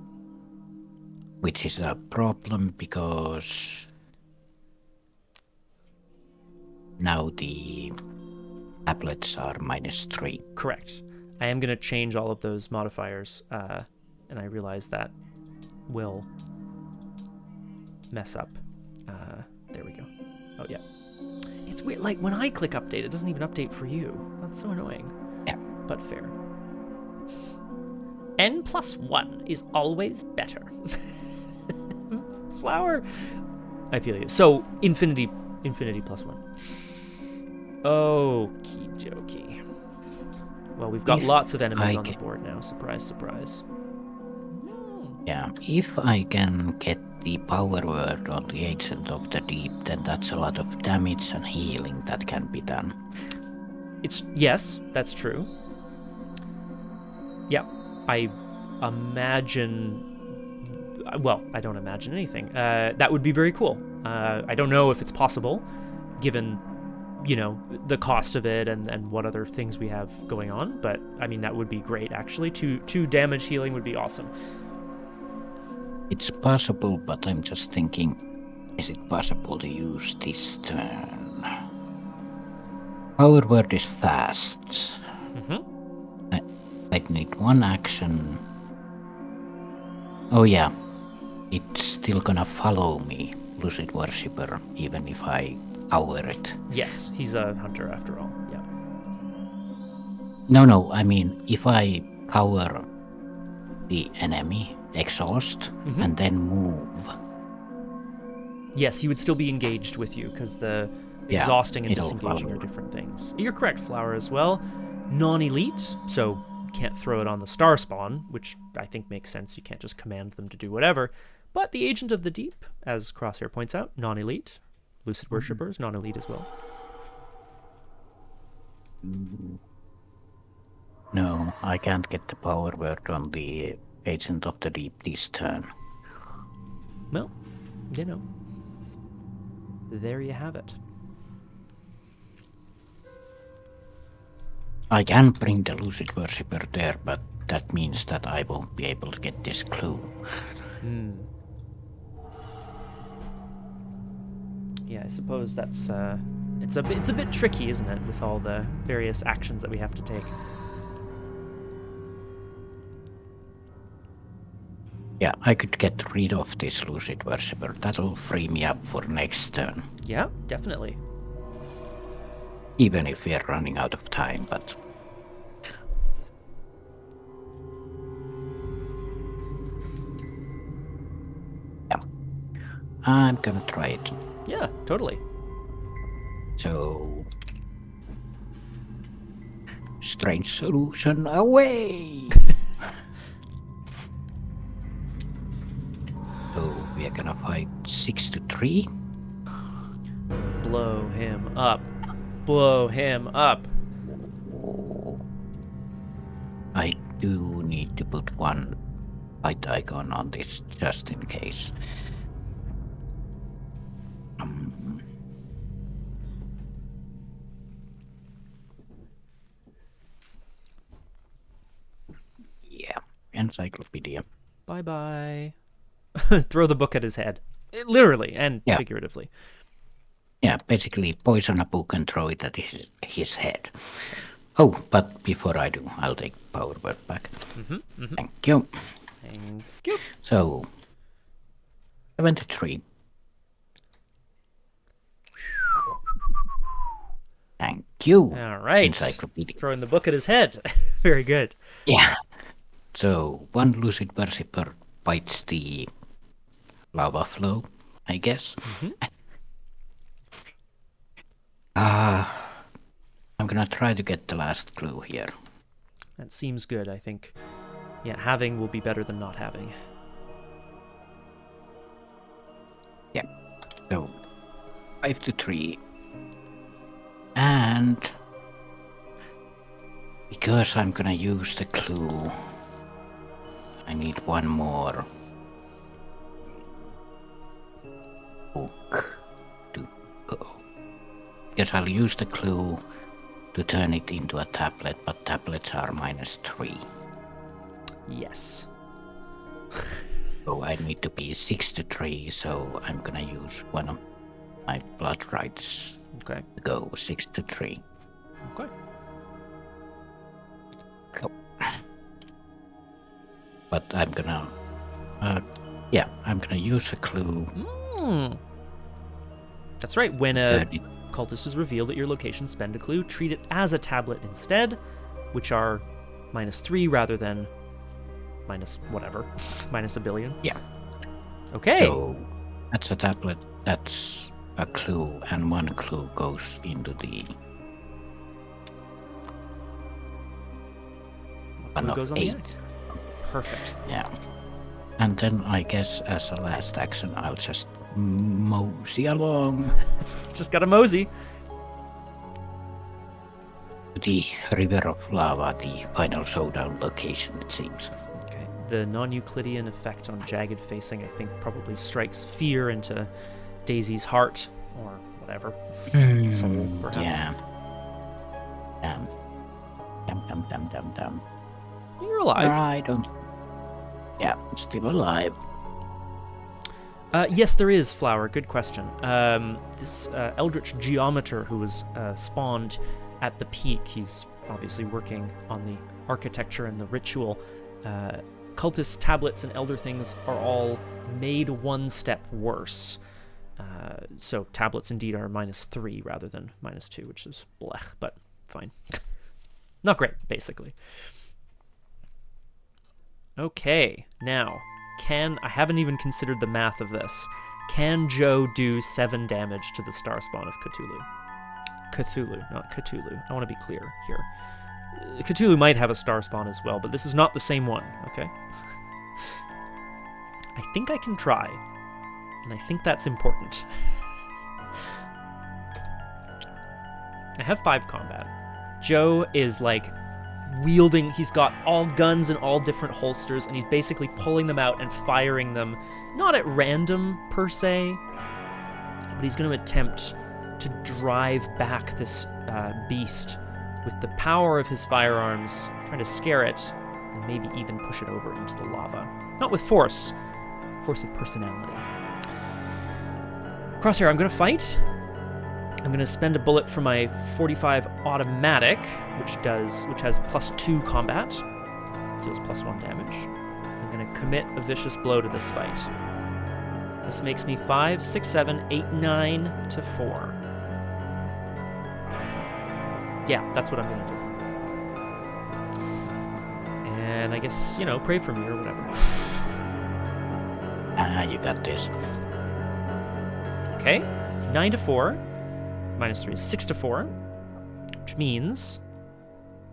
[SPEAKER 2] Which is a problem because now the tablets are -3.
[SPEAKER 1] Correct. I am going to change all of those modifiers, and I realize that will mess up. There we go. Oh, yeah. It's weird. Like, when I click update, it doesn't even update for you. That's so annoying.
[SPEAKER 2] Yeah.
[SPEAKER 1] But fair. N+1 is always better. Flower. I feel you. So, infinity +1. Okie dokie. Well, we've got lots of enemies on the board now. Surprise, surprise.
[SPEAKER 2] Yeah, if I can get the power word on the Agent of the Deep, then that's a lot of damage and healing that can be done.
[SPEAKER 1] Yes, that's true. Yeah, I imagine... Well, I don't imagine anything. That would be very cool. I don't know if it's possible, given, the cost of it and what other things we have going on, but, I mean, that would be great, actually. Two damage healing would be awesome.
[SPEAKER 2] It's possible, but I'm just thinking, is it possible to use this turn? Power word is fast.
[SPEAKER 1] Mm-hmm.
[SPEAKER 2] I'd need 1 action. Oh yeah, it's still gonna follow me, Lucid Worshipper, even if I cover it.
[SPEAKER 1] Yes, he's a hunter after all, yeah.
[SPEAKER 2] No, I mean, if I cover the enemy, exhaust, and then move.
[SPEAKER 1] Yes, he would still be engaged with you, because the exhausting and disengaging are different things. You're correct, Flower, as well. Non-elite, so you can't throw it on the star spawn, which I think makes sense. You can't just command them to do whatever. But the Agent of the Deep, as Crosshair points out, non-elite. Lucid Worshippers, non-elite as well.
[SPEAKER 2] No, I can't get the power word on the Agent of the Deep this turn.
[SPEAKER 1] Well, there you have it.
[SPEAKER 2] I can bring the Lucid Worshipper there, but that means that I won't be able to get this clue.
[SPEAKER 1] Yeah, I suppose that's it's a bit tricky, isn't it, with all the various actions that we have to take.
[SPEAKER 2] Yeah, I could get rid of this Lucid Worshipper. That'll free me up for next turn.
[SPEAKER 1] Yeah, definitely.
[SPEAKER 2] Even if we're running out of time, but... Yeah. I'm gonna try it.
[SPEAKER 1] Yeah, totally.
[SPEAKER 2] So... Strange solution away! So we are gonna fight 6-3.
[SPEAKER 1] Blow him up. Blow him up.
[SPEAKER 2] I do need to put 1 fight icon on this just in case. Yeah, encyclopedia.
[SPEAKER 1] Bye-bye. Throw the book at his head. Literally and figuratively.
[SPEAKER 2] Yeah, basically poison a book and throw it at his head. Oh, but before I do, I'll take power word back. Thank you.
[SPEAKER 1] Thank you.
[SPEAKER 2] So, 73. Thank you.
[SPEAKER 1] All right.
[SPEAKER 2] Encyclopedia.
[SPEAKER 1] Throwing the book at his head. Very good.
[SPEAKER 2] Yeah. So, one lucid berserker bites the lava flow, I guess. I'm gonna try to get the last clue here.
[SPEAKER 1] That seems good, I think. Yeah, having will be better than not having.
[SPEAKER 2] Yeah. So, 5 to 3. And because I'm gonna use the clue, I need one more book to go. Because I'll use the clue to turn it into a tablet, but tablets are -3.
[SPEAKER 1] Yes.
[SPEAKER 2] So I need to be 6 to 3, so I'm gonna use one of my blood rights
[SPEAKER 1] Okay.
[SPEAKER 2] to go 6 to 3.
[SPEAKER 1] Okay.
[SPEAKER 2] Cool. But I'm gonna I'm gonna use a clue.
[SPEAKER 1] That's right. When a cultist is revealed at your location, spend a clue. Treat it as a tablet instead, which are -3 rather than minus whatever. minus a billion.
[SPEAKER 2] Yeah.
[SPEAKER 1] Okay.
[SPEAKER 2] So that's a tablet, that's a clue, and one clue goes into the
[SPEAKER 1] One
[SPEAKER 2] of
[SPEAKER 1] goes on
[SPEAKER 2] 8.
[SPEAKER 1] the end. Perfect.
[SPEAKER 2] Yeah. And then I guess as a last action, I'll just mosey along
[SPEAKER 1] Just got a mosey.
[SPEAKER 2] to the River of Lava, the final showdown location, it seems.
[SPEAKER 1] Okay. The non-Euclidean effect on jagged facing, I think, probably strikes fear into Daisy's heart, or whatever. Soul, perhaps.
[SPEAKER 2] Yeah. Damn.
[SPEAKER 1] You're alive.
[SPEAKER 2] I don't. Yeah, I'm still alive.
[SPEAKER 1] Yes, there is, Flower. Good question. This Eldritch Geometer who was spawned at the peak, he's obviously working on the architecture and the ritual. Cultist tablets and elder things are all made one step worse. So tablets indeed are -3 rather than -2, which is blech, but fine. Not great, basically. Okay, now, I haven't even considered the math of this. Can Joe do 7 damage to the star spawn of Cthulhu? Cthulhu, not Cthulhu. I want to be clear here. Cthulhu might have a star spawn as well, but this is not the same one, okay? I think I can try, and I think that's important. I have 5 combat. Joe is like wielding, he's got all guns in all different holsters, and he's basically pulling them out and firing them, not at random per se, but he's going to attempt to drive back this beast with the power of his firearms, trying to scare it, and maybe even push it over into the lava. Not with force of personality. Crosshair, I'm going to fight. I'm going to spend a bullet for my 45 automatic, which has +2 combat, deals +1 damage. I'm going to commit a vicious blow to this fight. This makes me 5, 6, 7, 8, 9 to 4. Yeah, that's what I'm going to do. And I guess, pray for me or whatever.
[SPEAKER 2] You got this.
[SPEAKER 1] Okay, 9 to 4. -3 is 6 to 4, which means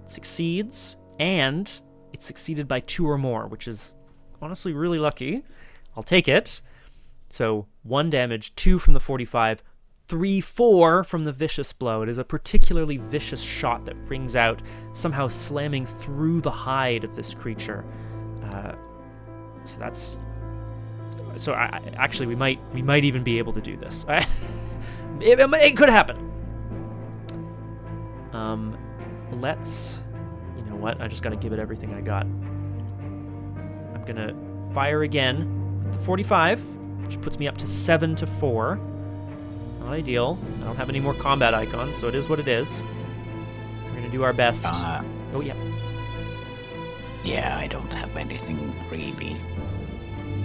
[SPEAKER 1] it succeeds, and it's succeeded by 2 or more, which is honestly really lucky. I'll take it. So 1 damage, 2 from the 45, 3, 4 from the vicious blow. It is a particularly vicious shot that rings out, somehow slamming through the hide of this creature. Actually, we might even be able to do this. It could happen. You know what? I just gotta give it everything I got. gonna fire again with the 45, which puts me up to 7-4. Not ideal. I don't have any more combat icons, so it is what it is. We're gonna do our best. Oh, yeah.
[SPEAKER 2] Yeah, I don't have anything really.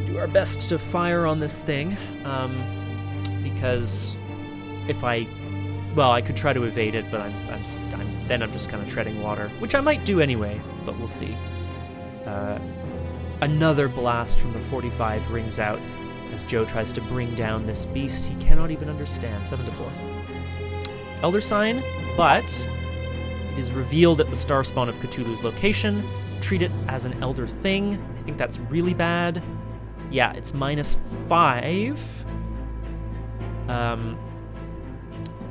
[SPEAKER 1] Do our best to fire on this thing, because if I could try to evade it, but then I'm just kind of treading water, which I might do anyway, but we'll see. Another blast from the 45 rings out as Joe tries to bring down this beast he cannot even understand. 7-4. Elder Sign, but it is revealed at the star spawn of Cthulhu's location. Treat it as an elder thing. I think that's really bad. Yeah, it's -5.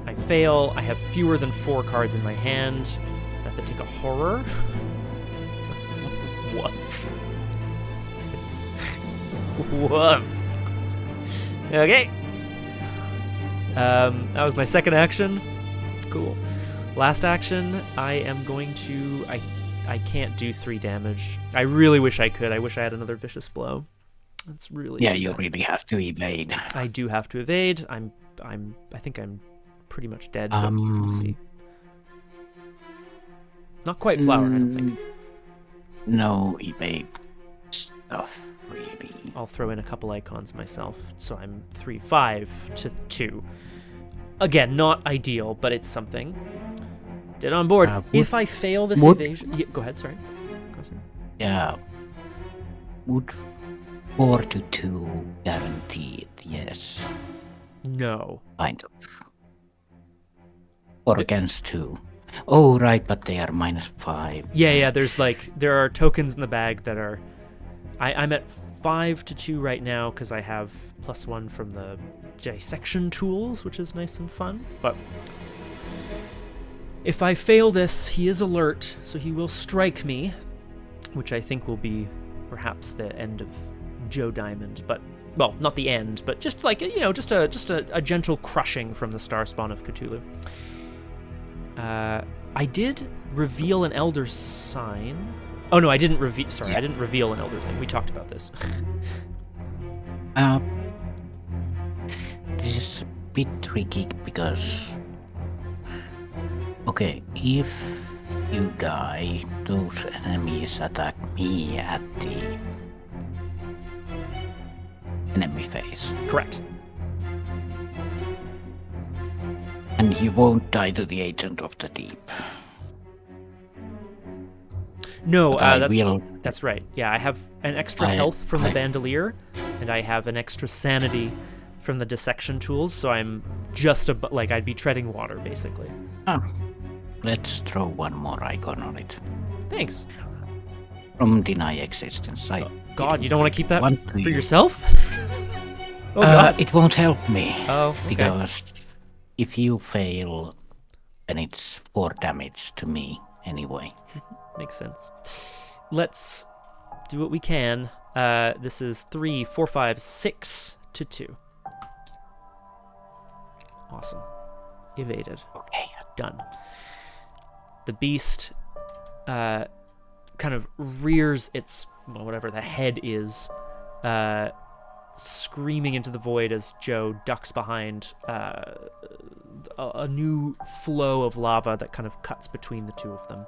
[SPEAKER 1] I fail. I have fewer than 4 cards in my hand. I have to take a horror. Woof. Woof. Okay. That was my second action. Cool. Last action, I am going to... I can't do 3 damage. I really wish I could. I wish I had another Vicious Blow. That's really...
[SPEAKER 2] Yeah, you really have to evade.
[SPEAKER 1] I do have to evade. I think I'm pretty much dead, but we'll see. Not quite flower, I don't think.
[SPEAKER 2] No evade stuff, really.
[SPEAKER 1] I'll throw in a couple icons myself, so I'm 3-5-2. Again, not ideal, but it's something. Dead on board. If I fail this evasion... Yeah, go ahead, sorry.
[SPEAKER 2] Yeah. Would 4-2 guarantee it? Yes.
[SPEAKER 1] No.
[SPEAKER 2] Kind of. Or against 2. Oh, right, but they are -5.
[SPEAKER 1] Yeah, there are tokens in the bag that are... I'm at 5-2 right now because I have +1 from the dissection tools, which is nice and fun, but... If I fail this, he is alert, so he will strike me, which I think will be perhaps the end of Joe Diamond, but... Well, not the end, but just like, just a gentle crushing from the star spawn of Cthulhu. I did reveal an Elder Sign. Oh no, I didn't reveal. Sorry, yeah. I didn't reveal an Elder thing. We talked about this.
[SPEAKER 2] This is a bit tricky because, okay, if you die, those enemies attack me at the enemy phase.
[SPEAKER 1] Correct.
[SPEAKER 2] And you won't die to the Agent of the Deep.
[SPEAKER 1] No, that's right. Yeah, I have an extra health from the Bandolier, and I have an extra sanity from the dissection tools, so I'm just I'd be treading water, basically.
[SPEAKER 2] Oh, let's throw one more icon on it.
[SPEAKER 1] Thanks.
[SPEAKER 2] From Deny Existence.
[SPEAKER 1] God, you don't want to keep that for yourself? Oh, God.
[SPEAKER 2] It won't help me.
[SPEAKER 1] Oh, okay.
[SPEAKER 2] Because if you fail, then it's 4 damage to me anyway.
[SPEAKER 1] Makes sense. Let's do what we can. This is 3, 4, 5, 6-2. Awesome. Evaded.
[SPEAKER 2] Okay.
[SPEAKER 1] Done. The beast kind of rears its, whatever the head is, screaming into the void as Joe ducks behind a new flow of lava that kind of cuts between the two of them.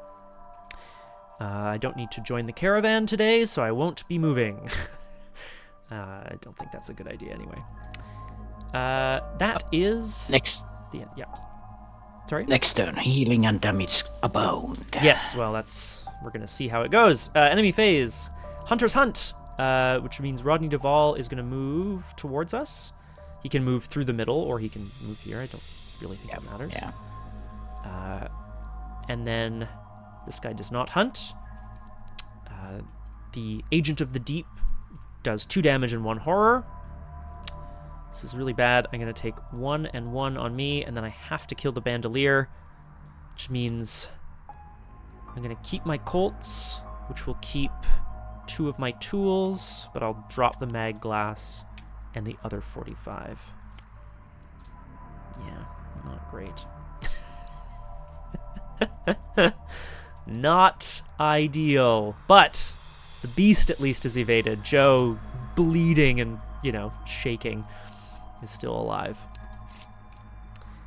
[SPEAKER 1] I don't need to join the caravan today, so I won't be moving. I don't think that's a good idea anyway. That is...
[SPEAKER 2] Next.
[SPEAKER 1] The end. Yeah. Sorry?
[SPEAKER 2] Next turn, healing and damage abound.
[SPEAKER 1] Yes, well, we're going to see how it goes. Enemy phase. Hunter's Hunt, which means Rodney Duvall is going to move towards us. He can move through the middle, or he can move here. I don't really think that matters.
[SPEAKER 2] Yeah.
[SPEAKER 1] And then this guy does not hunt. The Agent of the Deep does 2 damage and 1 horror. This is really bad. I'm going to take 1 and 1 on me, and then I have to kill the Bandolier, which means I'm going to keep my Colts, which will keep 2 of my tools, but I'll drop the Mag Glass and the other 45. Yeah, not great. Not ideal, but The beast at least is evaded. Joe, bleeding and, shaking, is still alive.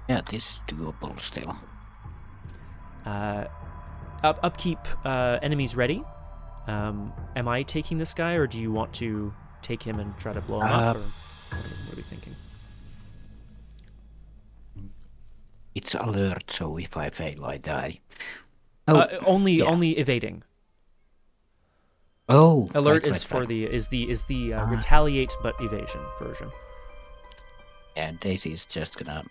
[SPEAKER 2] Yeah, this is doable still.
[SPEAKER 1] Upkeep, enemies ready. Am I taking this guy, or do you want to take him and try to blow him up? Or what are we thinking?
[SPEAKER 2] It's alert, so if I fail, I die.
[SPEAKER 1] Only evading.
[SPEAKER 2] Oh,
[SPEAKER 1] Alert
[SPEAKER 2] right,
[SPEAKER 1] is for
[SPEAKER 2] right.
[SPEAKER 1] the retaliate but evasion version.
[SPEAKER 2] Yeah, Daisy's just gonna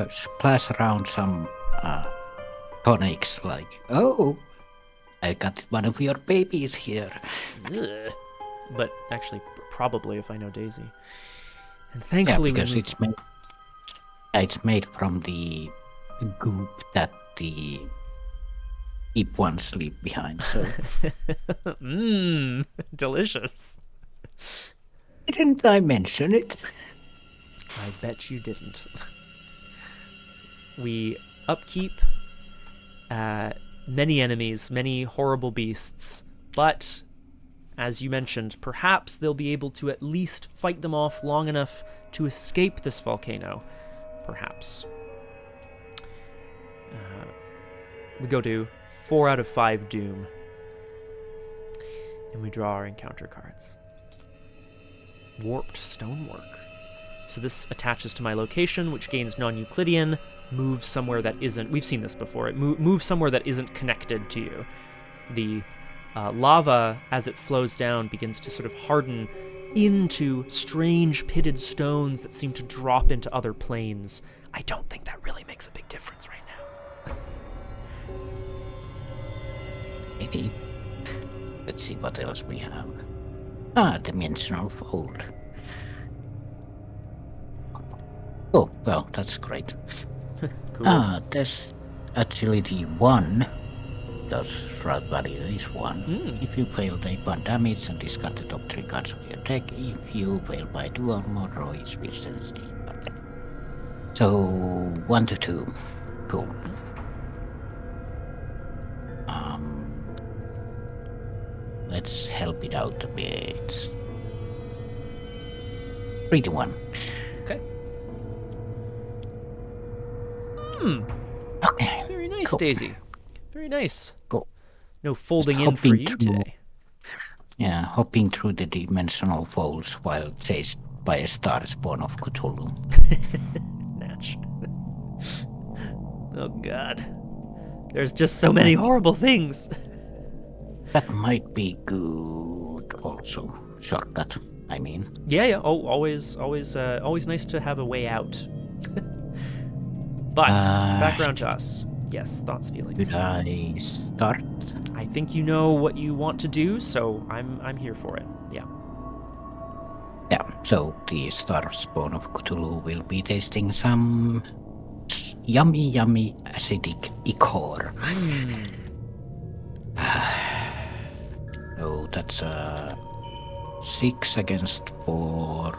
[SPEAKER 2] splash around some tonics like, oh, I got one of your babies here.
[SPEAKER 1] Ugh. But actually, probably if I know Daisy. And thankfully,
[SPEAKER 2] because it's made from the goop that the keep ones leave behind. So,
[SPEAKER 1] delicious.
[SPEAKER 2] didn't I mention it?
[SPEAKER 1] I bet you didn't. We upkeep many enemies, many horrible beasts, but as you mentioned, perhaps they'll be able to at least fight them off long enough to escape this volcano. Perhaps. We go to 4 out of 5 Doom. And we draw our encounter cards. Warped Stonework. So this attaches to my location, which gains non-Euclidean, moves somewhere that isn't... We've seen this before. It moves somewhere that isn't connected to you. The lava, as it flows down, begins to sort of harden into strange pitted stones that seem to drop into other planes. I don't think that really makes a big difference right now.
[SPEAKER 2] Maybe. Let's see what else we have. Dimensional fold. Oh, well, that's great.
[SPEAKER 1] Cool.
[SPEAKER 2] There's agility 1. Thus, threat value is 1. If you fail, take 1 damage and discard the top 3 cards of your deck. If you fail by 2 or more, draw each distance. So, 1 to 2. Cool. Let's help it out a bit. 3 to 1.
[SPEAKER 1] Okay.
[SPEAKER 2] Okay.
[SPEAKER 1] Very nice,
[SPEAKER 2] cool.
[SPEAKER 1] Daisy. Very nice.
[SPEAKER 2] Cool.
[SPEAKER 1] No folding
[SPEAKER 2] Just
[SPEAKER 1] in for you
[SPEAKER 2] through,
[SPEAKER 1] today.
[SPEAKER 2] Yeah, hopping through the dimensional folds while chased by a star spawn of Cthulhu.
[SPEAKER 1] Natch. Oh god. There's just so many horrible things.
[SPEAKER 2] That might be good also. Shortcut, I mean.
[SPEAKER 1] Yeah. Oh, always nice to have a way out. But it's back around to us. Yes, thoughts, feelings.
[SPEAKER 2] Should I start?
[SPEAKER 1] I think you know what you want to do, so I'm here for it. Yeah.
[SPEAKER 2] Yeah, so the star spawn of Cthulhu will be tasting some yummy acidic ichor. So that's 6 against 4.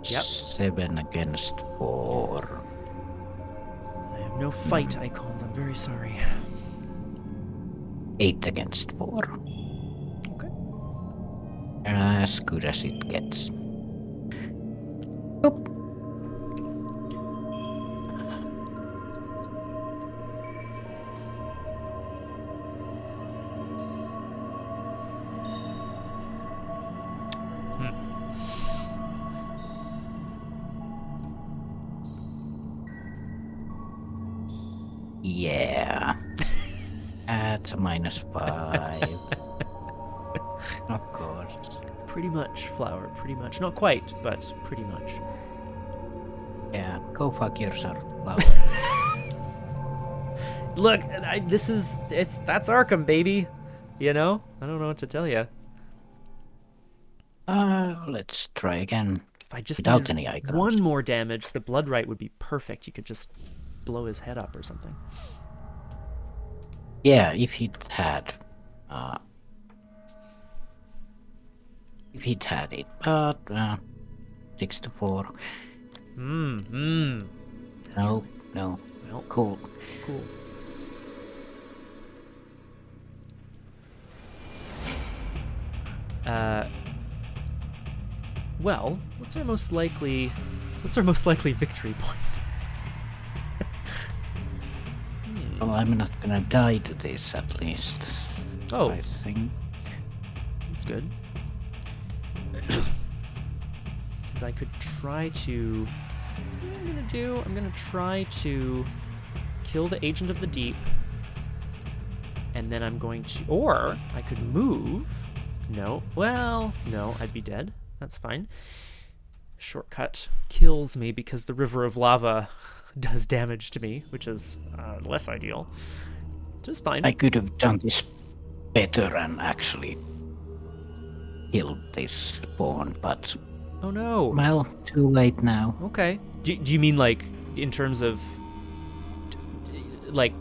[SPEAKER 1] Yep.
[SPEAKER 2] 7 against 4.
[SPEAKER 1] I have no fight icons, I'm very sorry.
[SPEAKER 2] 8 against 4.
[SPEAKER 1] Okay.
[SPEAKER 2] As good as it gets. Boop. Yeah. That's a -5. Of course.
[SPEAKER 1] Pretty much, Flower, pretty much. Not quite, but pretty much.
[SPEAKER 2] Yeah, go fuck yourself, Flower.
[SPEAKER 1] Look, that's Arkham, baby. You know? I don't know what to tell you.
[SPEAKER 2] Let's try again.
[SPEAKER 1] If I just
[SPEAKER 2] without
[SPEAKER 1] needed
[SPEAKER 2] any icons.
[SPEAKER 1] one more damage, the blood right would be perfect. You could just blow his head up or something.
[SPEAKER 2] Yeah, if he'd had it, but 6 to 4.
[SPEAKER 1] No.
[SPEAKER 2] No.
[SPEAKER 1] Well,
[SPEAKER 2] Cool.
[SPEAKER 1] cool. Well, what's our most likely victory point?
[SPEAKER 2] Well, I'm not gonna die to this at least.
[SPEAKER 1] Oh.
[SPEAKER 2] I think.
[SPEAKER 1] That's good. Because I could try to... What I'm gonna do, I'm gonna try to kill the Agent of the Deep, and then I'm going to... Or I could move. No. Well, no, I'd be dead. That's fine. Shortcut kills me because the river of lava does damage to me, which is less ideal. Which is fine.
[SPEAKER 2] I could have done this better and actually killed this spawn, but...
[SPEAKER 1] Oh no.
[SPEAKER 2] Well, too late now.
[SPEAKER 1] Okay. Do you mean like in terms of... Like...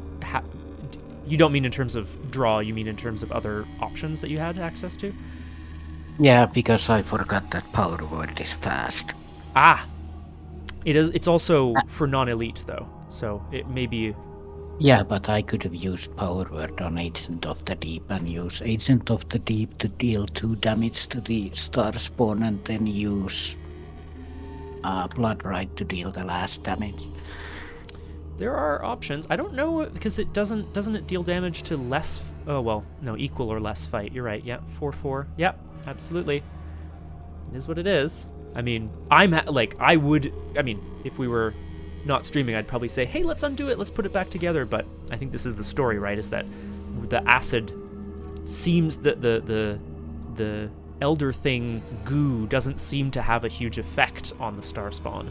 [SPEAKER 1] You don't mean in terms of draw, you mean in terms of other options that you had access to?
[SPEAKER 2] Yeah, because I forgot that power word is fast.
[SPEAKER 1] Ah! It's also for non-elite, though, so it may be...
[SPEAKER 2] Yeah, but I could have used power word on Agent of the Deep and use Agent of the Deep to deal 2 damage to the star spawn and then use Blood Rite to deal the last damage.
[SPEAKER 1] There are options. I don't know, because it doesn't it deal damage to less... Oh, well, no, equal or less fight. You're right, yeah, 4/4. Yep, absolutely. It is what it is. I mean, I mean, if we were not streaming, I'd probably say, hey, let's undo it, let's put it back together, but I think this is the story, right, is that the acid seems that the Elder Thing goo doesn't seem to have a huge effect on the star spawn,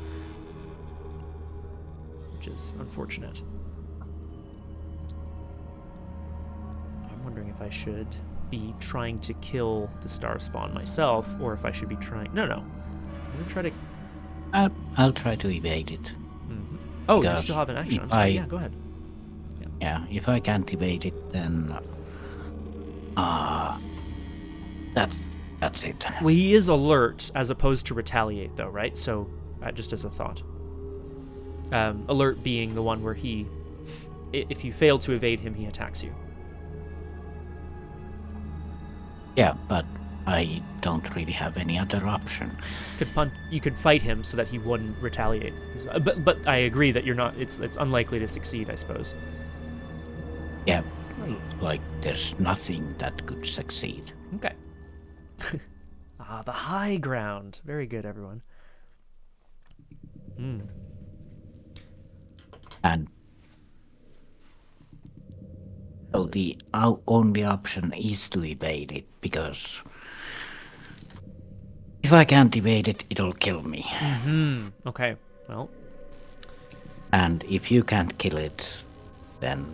[SPEAKER 1] which is unfortunate. I'm wondering if I should be trying to kill the star spawn myself, or if I should be trying... No. I'm gonna try to...
[SPEAKER 2] I'll try to evade it.
[SPEAKER 1] Mm-hmm. Oh, you still have an action. I'm sorry. Yeah, go ahead.
[SPEAKER 2] Yeah, if I can't evade it, then... That's it.
[SPEAKER 1] Well, he is alert as opposed to retaliate, though, right? So, just as a thought. Alert being the one where he... if you fail to evade him, he attacks you.
[SPEAKER 2] Yeah, but I don't really have any other option.
[SPEAKER 1] You could fight him so that he wouldn't retaliate. But I agree that you're not. It's unlikely to succeed, I suppose.
[SPEAKER 2] Yeah, like there's nothing that could succeed.
[SPEAKER 1] Okay. The high ground. Very good, everyone.
[SPEAKER 2] And so the only option is to evade it, because if I can't evade it, it'll kill me.
[SPEAKER 1] Mm-hmm. Okay, well.
[SPEAKER 2] And if you can't kill it, then...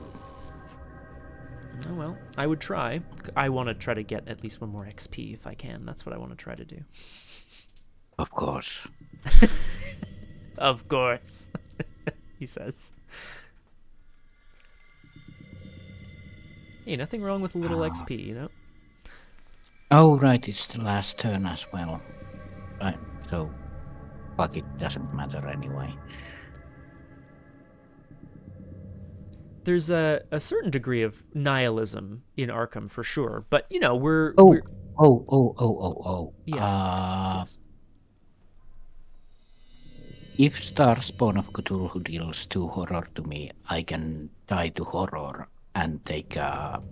[SPEAKER 1] Oh, well, I would try. I want to try to get at least 1 more XP if I can. That's what I want to try to do.
[SPEAKER 2] Of course.
[SPEAKER 1] Of course, he says. Hey, nothing wrong with a little XP, you know?
[SPEAKER 2] Oh, right, it's the last turn as well. Right, so fuck it, doesn't matter anyway.
[SPEAKER 1] There's a certain degree of nihilism in Arkham, for sure, but, you know, we're...
[SPEAKER 2] Oh.
[SPEAKER 1] Yes. Yes.
[SPEAKER 2] If Star Spawn of Cthulhu deals 2 horror to me, I can die to horror and take a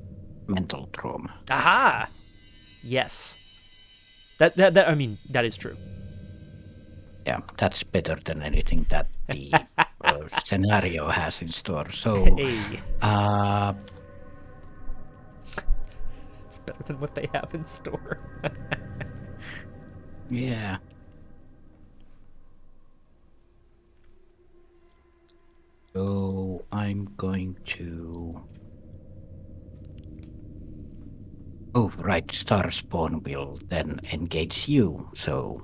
[SPEAKER 2] mental trauma.
[SPEAKER 1] Aha! Yes. That I mean, that is true.
[SPEAKER 2] Yeah, that's better than anything that the scenario has in store. So,
[SPEAKER 1] Hey. It's better than what they have in store.
[SPEAKER 2] Yeah. So I'm going to... Oh, right, Star Spawn will then engage you, so...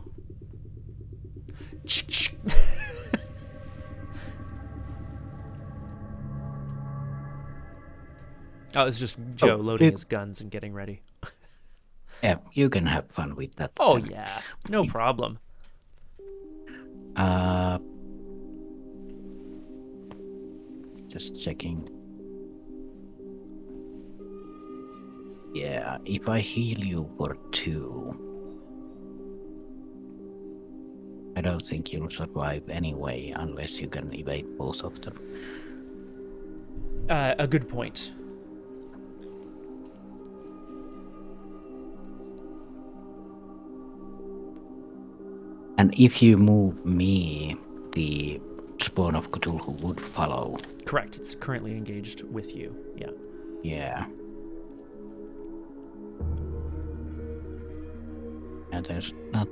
[SPEAKER 1] Oh, it's just Joe loading his guns and getting ready.
[SPEAKER 2] Yeah, you can have fun with that.
[SPEAKER 1] Oh, yeah, no problem.
[SPEAKER 2] Just checking. Yeah, if I heal you for 2, I don't think you'll survive anyway unless you can evade both of them.
[SPEAKER 1] A good point.
[SPEAKER 2] And if you move me, the spawn of Cthulhu would follow.
[SPEAKER 1] Correct. It's currently engaged with you. Yeah.
[SPEAKER 2] Yeah. And there's not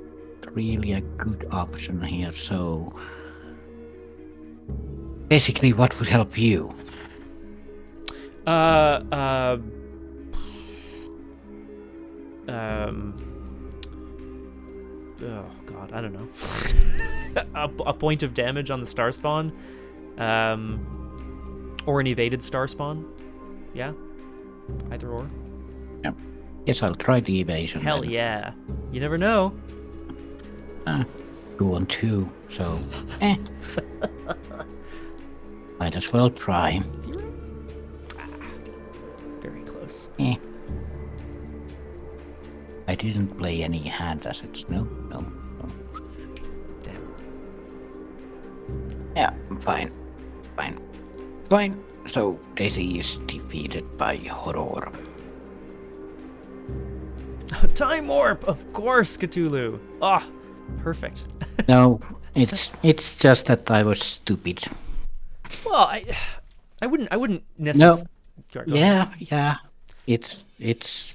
[SPEAKER 2] really a good option here, so basically what would help you?
[SPEAKER 1] Oh god, I don't know. a point of damage on the star spawn, or an evaded star spawn. Yeah, either or.
[SPEAKER 2] Yeah. Yes, I'll try the evasion.
[SPEAKER 1] Hell
[SPEAKER 2] then.
[SPEAKER 1] yeah! You never know.
[SPEAKER 2] 2 on 2, so might as well try.
[SPEAKER 1] 0? Very close.
[SPEAKER 2] I didn't play any hand assets. No.
[SPEAKER 1] Damn.
[SPEAKER 2] Yeah, fine. So Daisy is defeated by Horror.
[SPEAKER 1] Time warp, of course, Cthulhu. Ah, perfect.
[SPEAKER 2] No, it's just that I was stupid.
[SPEAKER 1] Well, I wouldn't necessarily.
[SPEAKER 2] No. Yeah. It's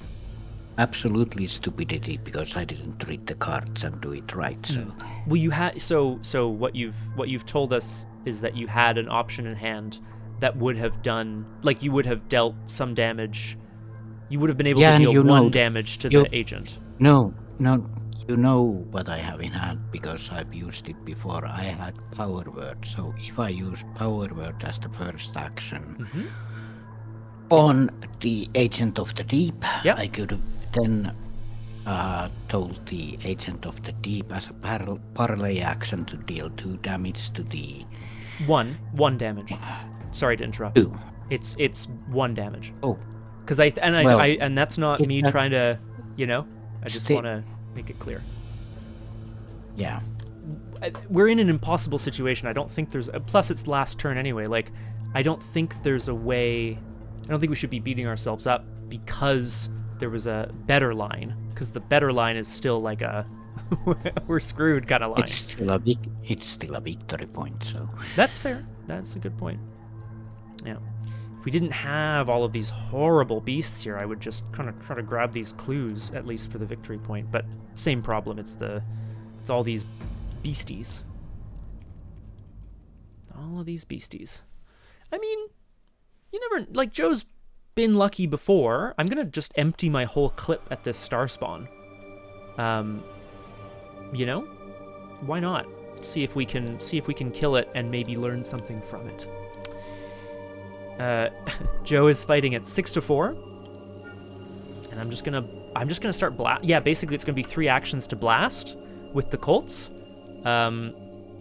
[SPEAKER 2] absolutely stupidity because I didn't read the cards and do it right. So.
[SPEAKER 1] Well, you had so what you've told us is that you had an option in hand that would have done, like, you would have dealt some damage. You would have been able to deal one damage to the agent.
[SPEAKER 2] No, you know what I have in hand because I've used it before. I had Power Word, so if I use Power Word as the first action on the Agent of the Deep, I could have then told the Agent of the Deep as a parley action to deal 2 damage to the...
[SPEAKER 1] One damage. Sorry to interrupt.
[SPEAKER 2] 2.
[SPEAKER 1] It's 1 damage.
[SPEAKER 2] Oh.
[SPEAKER 1] Because and that's not me trying to, I just want to make it clear.
[SPEAKER 2] Yeah.
[SPEAKER 1] We're in an impossible situation. I don't think there's... Plus, it's last turn anyway. Like, I don't think there's a way... I don't think we should be beating ourselves up because there was a better line. Because the better line is still like a... we're screwed kind of line.
[SPEAKER 2] It's still a victory point, so...
[SPEAKER 1] That's fair. That's a good point. Yeah. If we didn't have all of these horrible beasts here, I would just kind of try to grab these clues, at least for the victory point. But same problem. It's all these beasties. All of these beasties. I mean, you never... Like, Joe's been lucky before. I'm going to just empty my whole clip at this star spawn. Why not? See if we can kill it and maybe learn something from it. Joe is fighting at 6-4, and I'm just gonna start blast. Yeah, basically it's gonna be 3 actions to blast with the Colts, and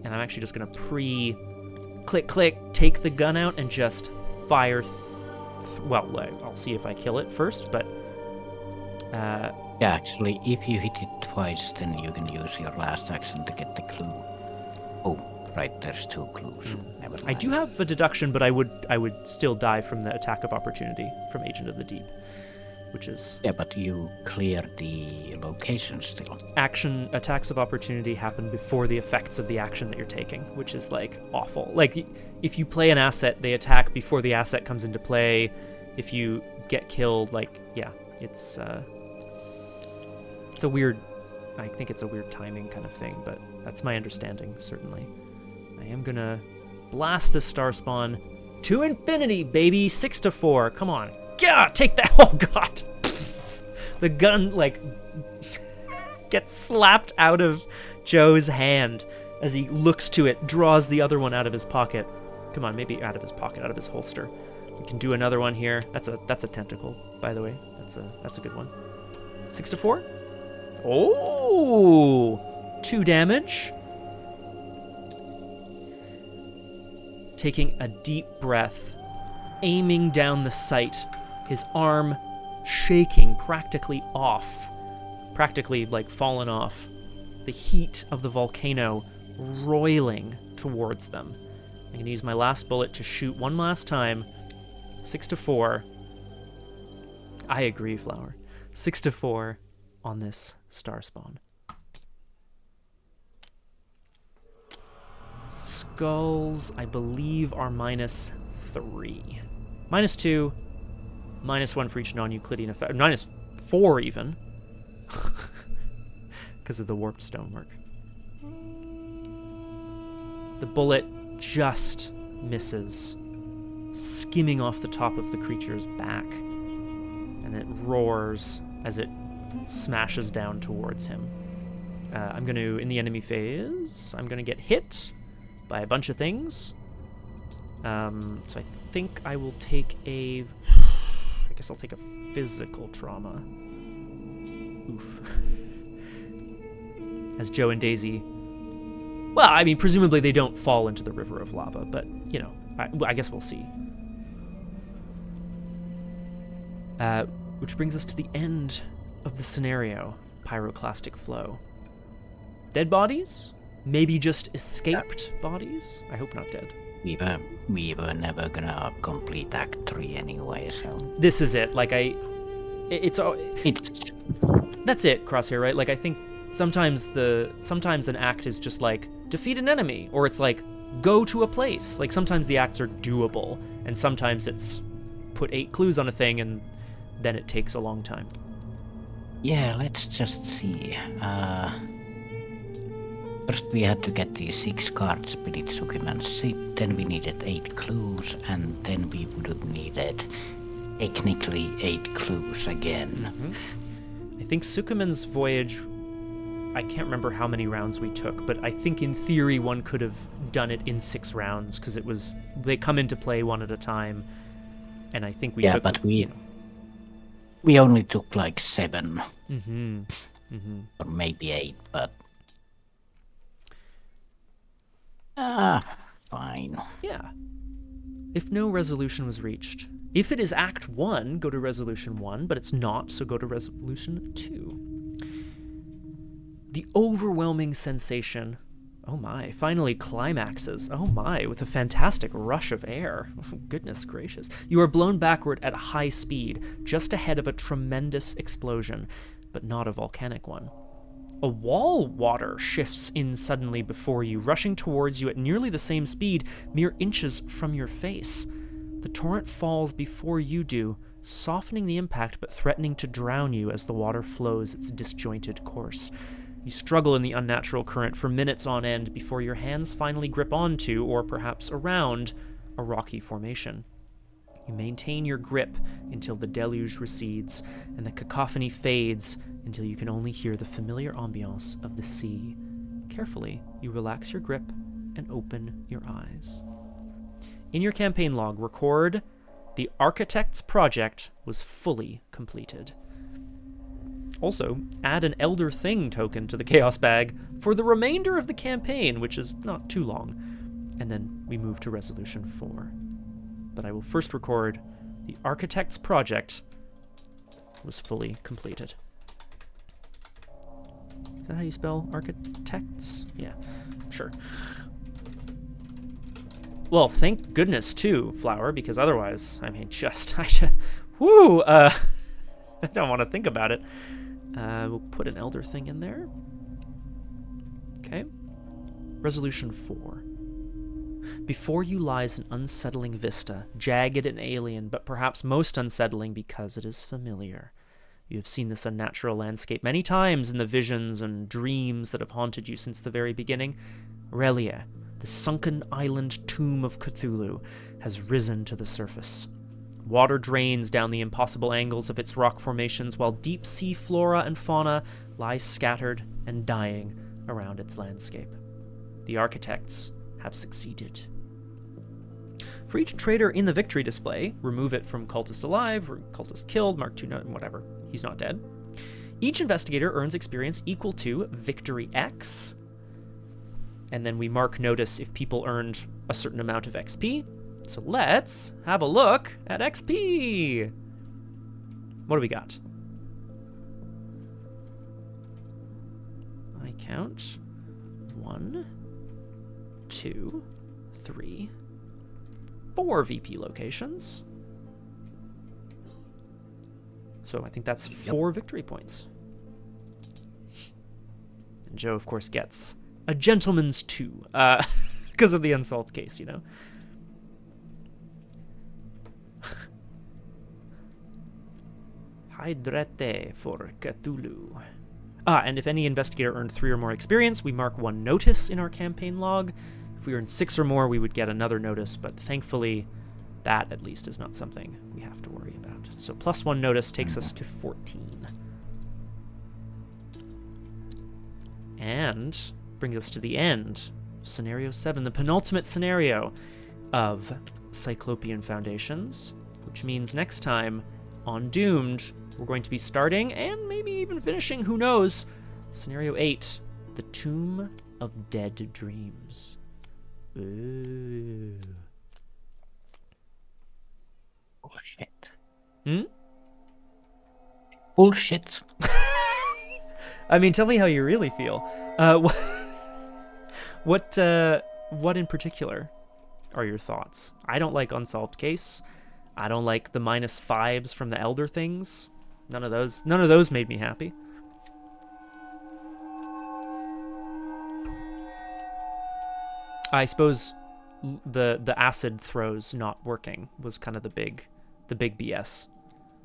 [SPEAKER 1] I'm actually just gonna click, take the gun out and just fire. Well, I'll see if I kill it first, but
[SPEAKER 2] yeah, actually, if you hit it twice, then you can use your last action to get the clue. Oh. Right, there's 2 clues. Never mind.
[SPEAKER 1] I do have a deduction, but I would still die from the attack of opportunity from Agent of the Deep, which is... Yeah,
[SPEAKER 2] but you clear the location still.
[SPEAKER 1] Attacks of opportunity happen before the effects of the action that you're taking, which is, like, awful. Like, if you play an asset, they attack before the asset comes into play. If you get killed, like, yeah, it's a weird... I think it's a weird timing kind of thing, but that's my understanding, certainly. I am gonna blast this star spawn to infinity, baby. 6-4. Come on. Yeah, take that. Oh god. The gun like gets slapped out of Joe's hand as he looks to it, draws the other one out of his pocket. Come on, maybe out of his pocket, out of his holster. We can do another one here. That's a tentacle, by the way. That's a good one. 6-4. Oh, 2 damage. Taking a deep breath, aiming down the sight, his arm shaking, practically like fallen off. The heat of the volcano roiling towards them. I'm going to use my last bullet to shoot one last time. 6-4. I agree, Flower. 6-4 on this star spawn. Skulls, I believe, are -3. -2, -1 for each non-Euclidean effect. -4 even. Because of the warped stonework. The bullet just misses, skimming off the top of the creature's back, and it roars as it smashes down towards him. I'm going to, in the enemy phase, I'm going to get hit by a bunch of things. So I think I will take I guess I'll take a physical trauma. Oof. As Joe and Daisy, well, I mean, presumably they don't fall into the river of lava, but, you know, I guess we'll see. Which brings us to the end of the scenario, Pyroclastic Flow. Dead bodies? Maybe just escaped bodies? I hope not dead.
[SPEAKER 2] We were never gonna complete Act 3 anyway, so...
[SPEAKER 1] This is it. Like, it's that's it, Crosshair, right? Like, I think sometimes an act is just like, defeat an enemy, or it's like, go to a place. Like, sometimes the acts are doable, and sometimes it's put 8 clues on a thing, and then it takes a long time.
[SPEAKER 2] Yeah, let's just see. First we had to get these 6 cards, Spirit Sukuman's ship, then we needed 8 clues, and then we would have needed technically 8 clues again.
[SPEAKER 1] Mm-hmm. I think Sukuman's voyage, I can't remember how many rounds we took, but I think in theory one could have done it in 6 rounds, because they come into play one at a time, and I think we took...
[SPEAKER 2] Yeah, but we only took like 7.
[SPEAKER 1] Mm-hmm. Mm-hmm.
[SPEAKER 2] Or maybe 8, but... fine.
[SPEAKER 1] Yeah. If no resolution was reached. If it is Act 1, go to Resolution 1, but it's not, so go to Resolution 2. The overwhelming sensation, oh my, finally climaxes, oh my, with a fantastic rush of air. Oh, goodness gracious. You are blown backward at high speed, just ahead of a tremendous explosion, but not a volcanic one. A wall water shifts in suddenly before you, rushing towards you at nearly the same speed, mere inches from your face. The torrent falls before you do, softening the impact but threatening to drown you as the water flows its disjointed course. You struggle in the unnatural current for minutes on end before your hands finally grip onto, or perhaps around, a rocky formation. You maintain your grip until the deluge recedes, and the cacophony fades until you can only hear the familiar ambiance of the sea. Carefully, you relax your grip and open your eyes. In your campaign log, record, the architect's project was fully completed. Also, add an Elder Thing token to the Chaos Bag for the remainder of the campaign, which is not too long, and then we move to Resolution 4. But I will first record, the architect's project was fully completed. Is that how you spell architects? Yeah, sure. Well, thank goodness, too, Flower, because otherwise, I mean, whoo, I don't want to think about it. We'll put an Elder Thing in there. Okay. Resolution 4. Before you lies an unsettling vista, jagged and alien, but perhaps most unsettling because it is familiar. You have seen this unnatural landscape many times in the visions and dreams that have haunted you since the very beginning. Relia, the sunken island tomb of Cthulhu, has risen to the surface. Water drains down the impossible angles of its rock formations, while deep sea flora and fauna lie scattered and dying around its landscape. The architects have succeeded. For each traitor in the victory display, remove it from cultist alive, or cultist killed, mark 2, whatever, he's not dead. Each investigator earns experience equal to Victory X, and then we mark notice if people earned a certain amount of XP. So let's have a look at XP. What do we got? I count 1, 2, 3, 4 VP locations. So I think that's 4 victory points. And Joe, of course, gets a gentleman's 2, because of the unsolved case, you know. Hydrete for Cthulhu. And if any investigator earned 3 or more experience, we mark 1 notice in our campaign log. If we earned 6 or more, we would get another notice, but thankfully, that at least is not something we have to worry about. So plus 1 notice takes us to 14. And brings us to the end of Scenario 7, the penultimate scenario of Cyclopean Foundations, which means next time on Doomed, we're going to be starting, and maybe even finishing, who knows, Scenario 8, The Tomb of Dead Dreams. Ooh.
[SPEAKER 2] Bullshit. Bullshit.
[SPEAKER 1] I mean, tell me how you really feel. What in particular are your thoughts? I don't like Unsolved Case. I don't like the -5s from the Elder things. None of those made me happy. I suppose the acid throws not working was kind of the big BS.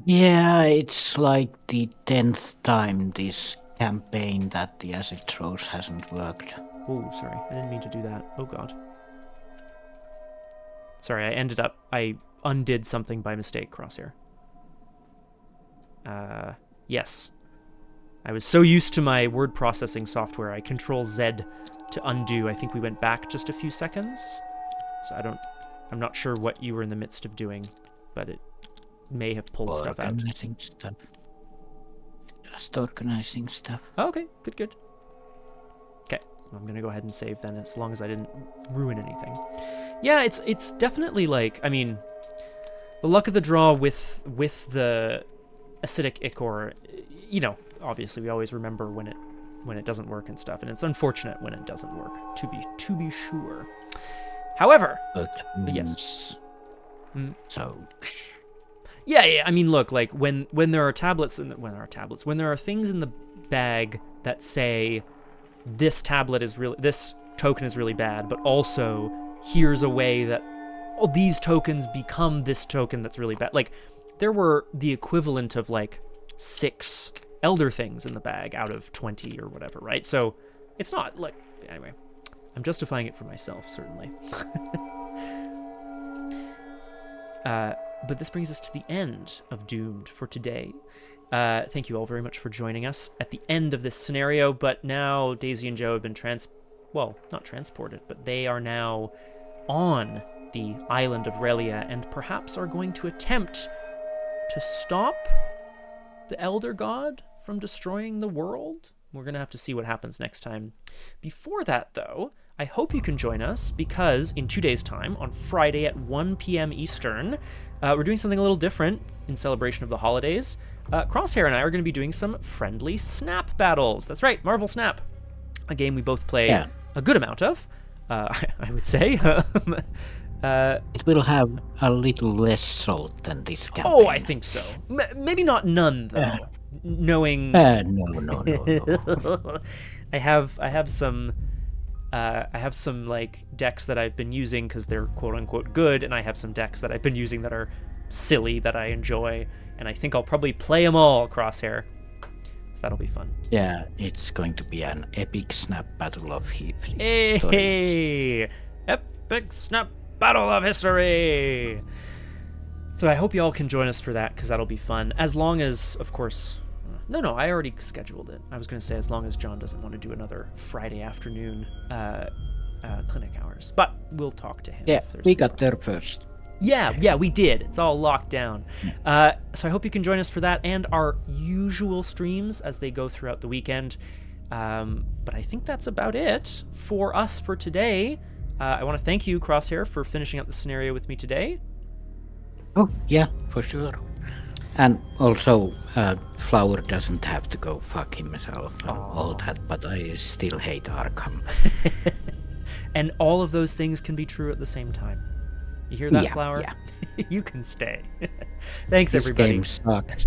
[SPEAKER 2] Yeah, it's like the 10th time this campaign that the acid throws hasn't worked.
[SPEAKER 1] Oh, sorry. I didn't mean to do that. Oh, God. Sorry, I undid something by mistake, Crosshair. Yes. I was so used to my word processing software, I Control-Z to undo. I think we went back just a few seconds. So I'm not sure what you were in the midst of doing, but it may have pulled stuff out.
[SPEAKER 2] Organizing stuff. Just organizing stuff.
[SPEAKER 1] Oh, okay, good. Okay, I'm gonna go ahead and save then, as long as I didn't ruin anything. Yeah, it's definitely like, I mean, the luck of the draw with the acidic ichor, you know, obviously we always remember when it doesn't work and stuff, and it's unfortunate when it doesn't work, to be sure. However, yes.
[SPEAKER 2] So.
[SPEAKER 1] Yeah. I mean, look, like when there are tablets when there are things in the bag that say this token is really bad, but also here's a way that these tokens become this token that's really bad. Like there were the equivalent of like 6 elder things in the bag out of 20 or whatever, right? So it's not like, anyway, I'm justifying it for myself, certainly. But this brings us to the end of Doomed for today. Thank you all very much for joining us at the end of this scenario, but now Daisy and Joe have been not transported, but they are now on the island of Relia and perhaps are going to attempt to stop the Elder God from destroying the world. We're going to have to see what happens next time. Before that, though, I hope you can join us because in 2 days' time, on Friday at 1 p.m. Eastern, we're doing something a little different in celebration of the holidays. Crosshair and I are going to be doing some friendly Snap battles. That's right, Marvel Snap, a game we both play a good amount of, I would say.
[SPEAKER 2] It will have a little less salt than this campaign.
[SPEAKER 1] Oh, I think so. Maybe not none, though. Knowing...
[SPEAKER 2] No.
[SPEAKER 1] I have some like decks that I've been using because they're quote unquote good, and I have some decks that I've been using that are silly that I enjoy, and I think I'll probably play them all, Crosshair. So that'll be fun.
[SPEAKER 2] Yeah, it's going to be an epic Snap battle of history.
[SPEAKER 1] Hey, epic Snap battle of history. So I hope you all can join us for that because that'll be fun. As long as, of course. No, I already scheduled it. I was going to say as long as John doesn't want to do another Friday afternoon clinic hours. But we'll talk to him.
[SPEAKER 2] Yeah, we got there first.
[SPEAKER 1] Yeah, we did. It's all locked down. So I hope you can join us for that and our usual streams as they go throughout the weekend. But I think that's about it for us for today. I want to thank you, Crosshair, for finishing up the scenario with me today.
[SPEAKER 2] Oh, yeah, for sure. And also, Flower doesn't have to go fuck himself and all that, but I still hate Arkham.
[SPEAKER 1] And all of those things can be true at the same time. You hear that,
[SPEAKER 2] Yeah,
[SPEAKER 1] Flower?
[SPEAKER 2] yeah.
[SPEAKER 1] You can stay. Thanks,
[SPEAKER 2] This
[SPEAKER 1] everybody.
[SPEAKER 2] game sucks.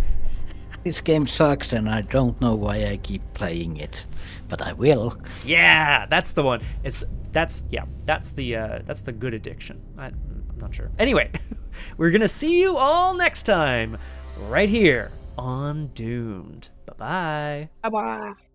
[SPEAKER 2] This game sucks, and I don't know why I keep playing it, but I will.
[SPEAKER 1] Yeah, that's the one. That's the good addiction. I'm not sure. Anyway, we're gonna see you all next time, right here on Doomed. Bye bye.
[SPEAKER 3] Bye bye.